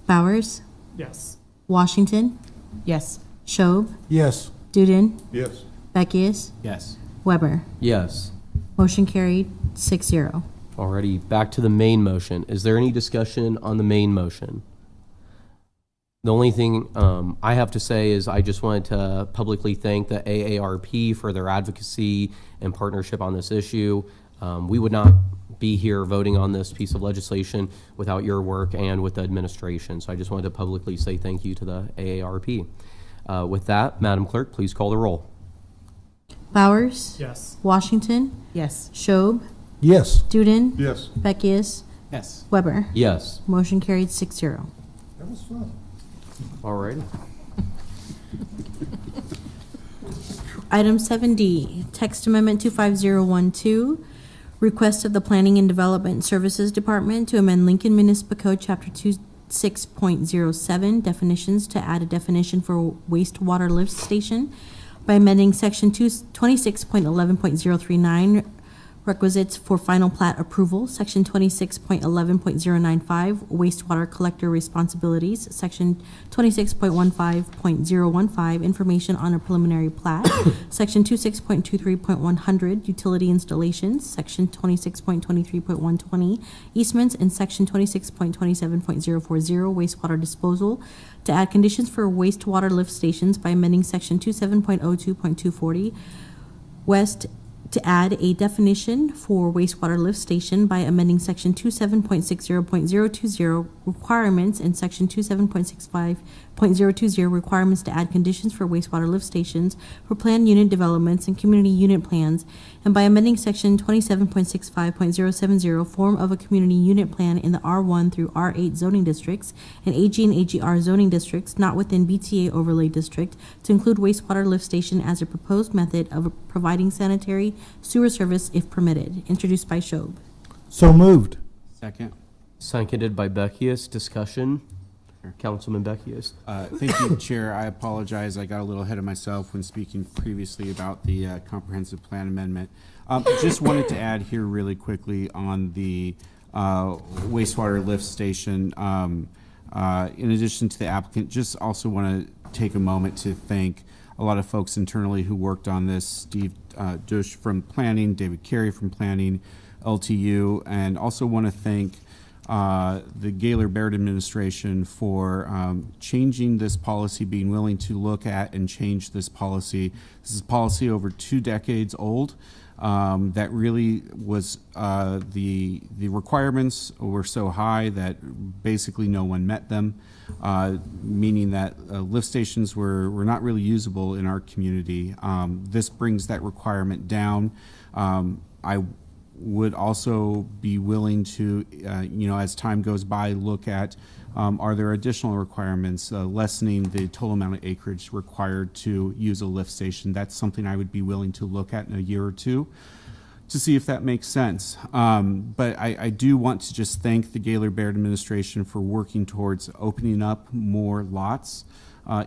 Bowers? Yes. Washington? Yes. Schob? Yes. Duden? Yes. Beckius? Yes. Weber? Yes. Motion carried 6-0. Alrighty, back to the main motion. Is there any discussion on the main motion? The only thing I have to say is I just wanted to publicly thank the AARP for their advocacy and partnership on this issue. We would not be here voting on this piece of legislation without your work and with the administration. So I just wanted to publicly say thank you to the AARP. With that, Madam Clerk, please call the roll. Bowers? Yes. Washington? Yes. Schob? Yes. Duden? Yes. Beckius? Yes. Weber? Yes. Motion carried 6-0. That was fun. Alrighty. Item 7D, text amendment 25012, request of the Planning and Development Services Department to amend Lincoln Municipal Code Chapter 26.07 definitions to add a definition for wastewater lift station by amending Section 26.11.039 requisites for final plat approval, Section 26.11.095 wastewater collector responsibilities, Section 26.15.015 information on a preliminary plat, Section 26.23.100 utility installations, Section 26.23.120 easements, and Section 26.27.040 wastewater disposal to add conditions for wastewater lift stations by amending Section 27.02.240 West to add a definition for wastewater lift station by amending Section 27.60.020 requirements and Section 27.65 .020 requirements to add conditions for wastewater lift stations for planned unit developments and community unit plans, and by amending section 27.65.070 form of a community unit plan in the R1 through R8 zoning districts and AG and AGR zoning districts not within BTA overlay district to include wastewater lift station as a proposed method of providing sanitary sewer service if permitted. Introduced by Shob. So moved. Second. Seconded by Beckius. Discussion. Councilman Beckius. Thank you, Chair. I apologize. I got a little ahead of myself when speaking previously about the comprehensive plan amendment. Just wanted to add here really quickly on the wastewater lift station. In addition to the applicant, just also want to take a moment to thank a lot of folks internally who worked on this. Steve Dush from planning, David Carey from planning, LTU, and also want to thank the Gaylor Baird administration for changing this policy, being willing to look at and change this policy. This is a policy over 2 decades old that really was, the requirements were so high that basically no one met them, meaning that lift stations were not really usable in our community. This brings that requirement down. I would also be willing to, as time goes by, look at are there additional requirements, lessening the total amount of acreage required to use a lift station. That's something I would be willing to look at in a year or two to see if that makes sense. But I do want to just thank the Gaylor Baird administration for working towards opening up more lots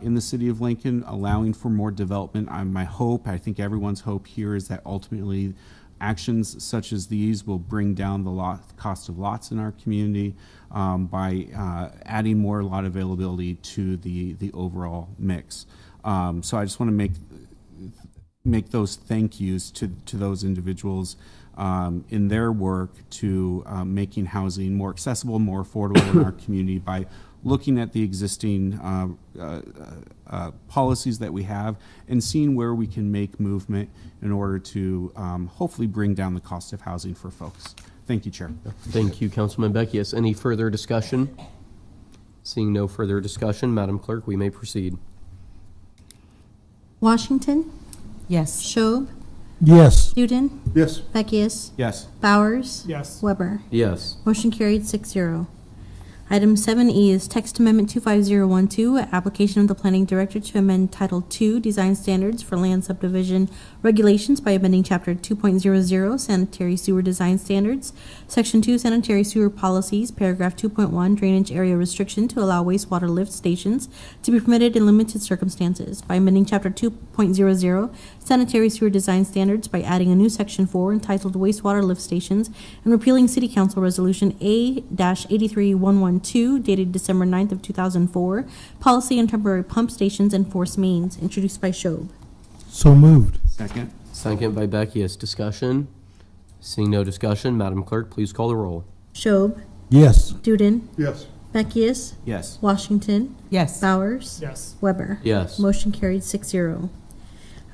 in the city of Lincoln, allowing for more development. My hope, I think everyone's hope here, is that ultimately actions such as these will bring down the cost of lots in our community by adding more lot availability to the overall mix. So I just want to make those thank yous to those individuals in their work to making housing more accessible, more affordable in our community by looking at the existing policies that we have and seeing where we can make movement in order to hopefully bring down the cost of housing for folks. Thank you, Chair. Thank you, Councilman Beckius. Any further discussion? Seeing no further discussion, Madam Clerk, we may proceed. Washington, Yes. Shob, Yes. Duden, Yes. Beckius, Yes. Bowers, Yes. Weber. Yes. Motion carried 6-0. Item 7E is text amendment 25012, application of the planning director to amend Title II, Design Standards for Land Subdivision Regulations by amending Chapter 2.00, Sanitary Sewer Design Standards, Section 2, Sanitary Sewer Policies, Paragraph 2.1, Drainage Area Restriction to allow wastewater lift stations to be permitted in limited circumstances, by amending Chapter 2.00, Sanitary Sewer Design Standards by adding a new Section 4 entitled Wastewater Lift Stations, and repealing City Council Resolution A-83112 dated December 9th of 2004, Policy on Temporary Pump Stations and Force Mains, introduced by Shob. So moved. Second. Second by Beckius. Discussion? Seeing no discussion, Madam Clerk, please call the roll. Shob, Yes. Duden, Yes. Beckius, Yes. Washington, Yes. Bowers, Yes. Weber. Yes. Motion carried 6-0.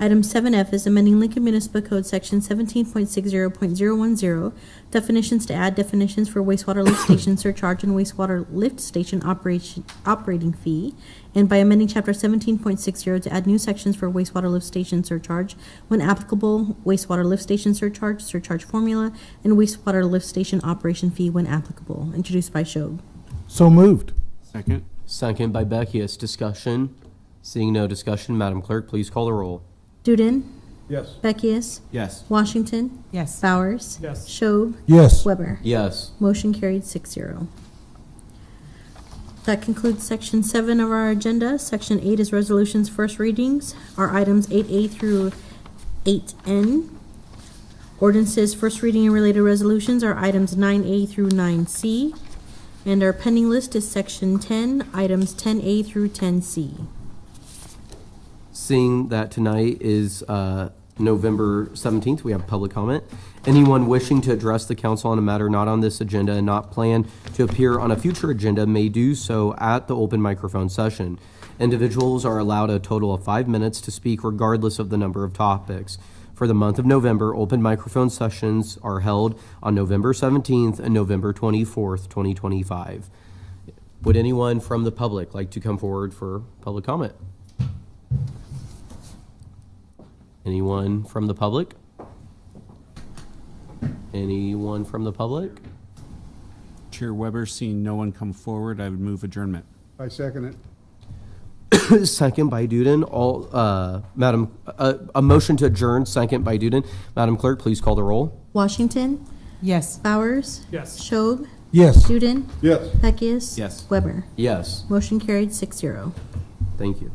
Item 7F is amending Lincoln Municipal Code Section 17.60.010, definitions to add definitions for wastewater lift station surcharge and wastewater lift station operating fee, and by amending Chapter 17.60 to add new sections for wastewater lift station surcharge when applicable, wastewater lift station surcharge, surcharge formula, and wastewater lift station operation fee when applicable, introduced by Shob. So moved. Second. Second by Beckius. Discussion? Seeing no discussion, Madam Clerk, please call the roll. Duden, Yes. Beckius, Yes. Washington, Yes. Bowers, Yes. Shob, Yes. Weber. Yes. Motion carried 6-0. That concludes Section 7 of our agenda. Section 8 is resolutions first readings. Our items 8A through 8N. Ordinances first reading and related resolutions are items 9A through 9C. And our pending list is Section 10, items 10A through 10C. Seeing that tonight is November 17th, we have public comment. Anyone wishing to address the council on a matter not on this agenda and not planned to appear on a future agenda may do so at the open microphone session. Individuals are allowed a total of 5 minutes to speak regardless of the number of topics. For the month of November, open microphone sessions are held on November 17th and November 24th, 2025. Would anyone from the public like to come forward for public comment? Anyone from the public? Anyone from the public? Chair Weber, seeing no one come forward, I would move adjournment. I second it. Second by Duden. A motion to adjourn, second by Duden. Madam Clerk, please call the roll. Washington, Yes. Bowers. Yes. Schob, Yes. Duden, Yes. Beckius. Yes. Weber. Yes, Motion carried 6-0. thank you.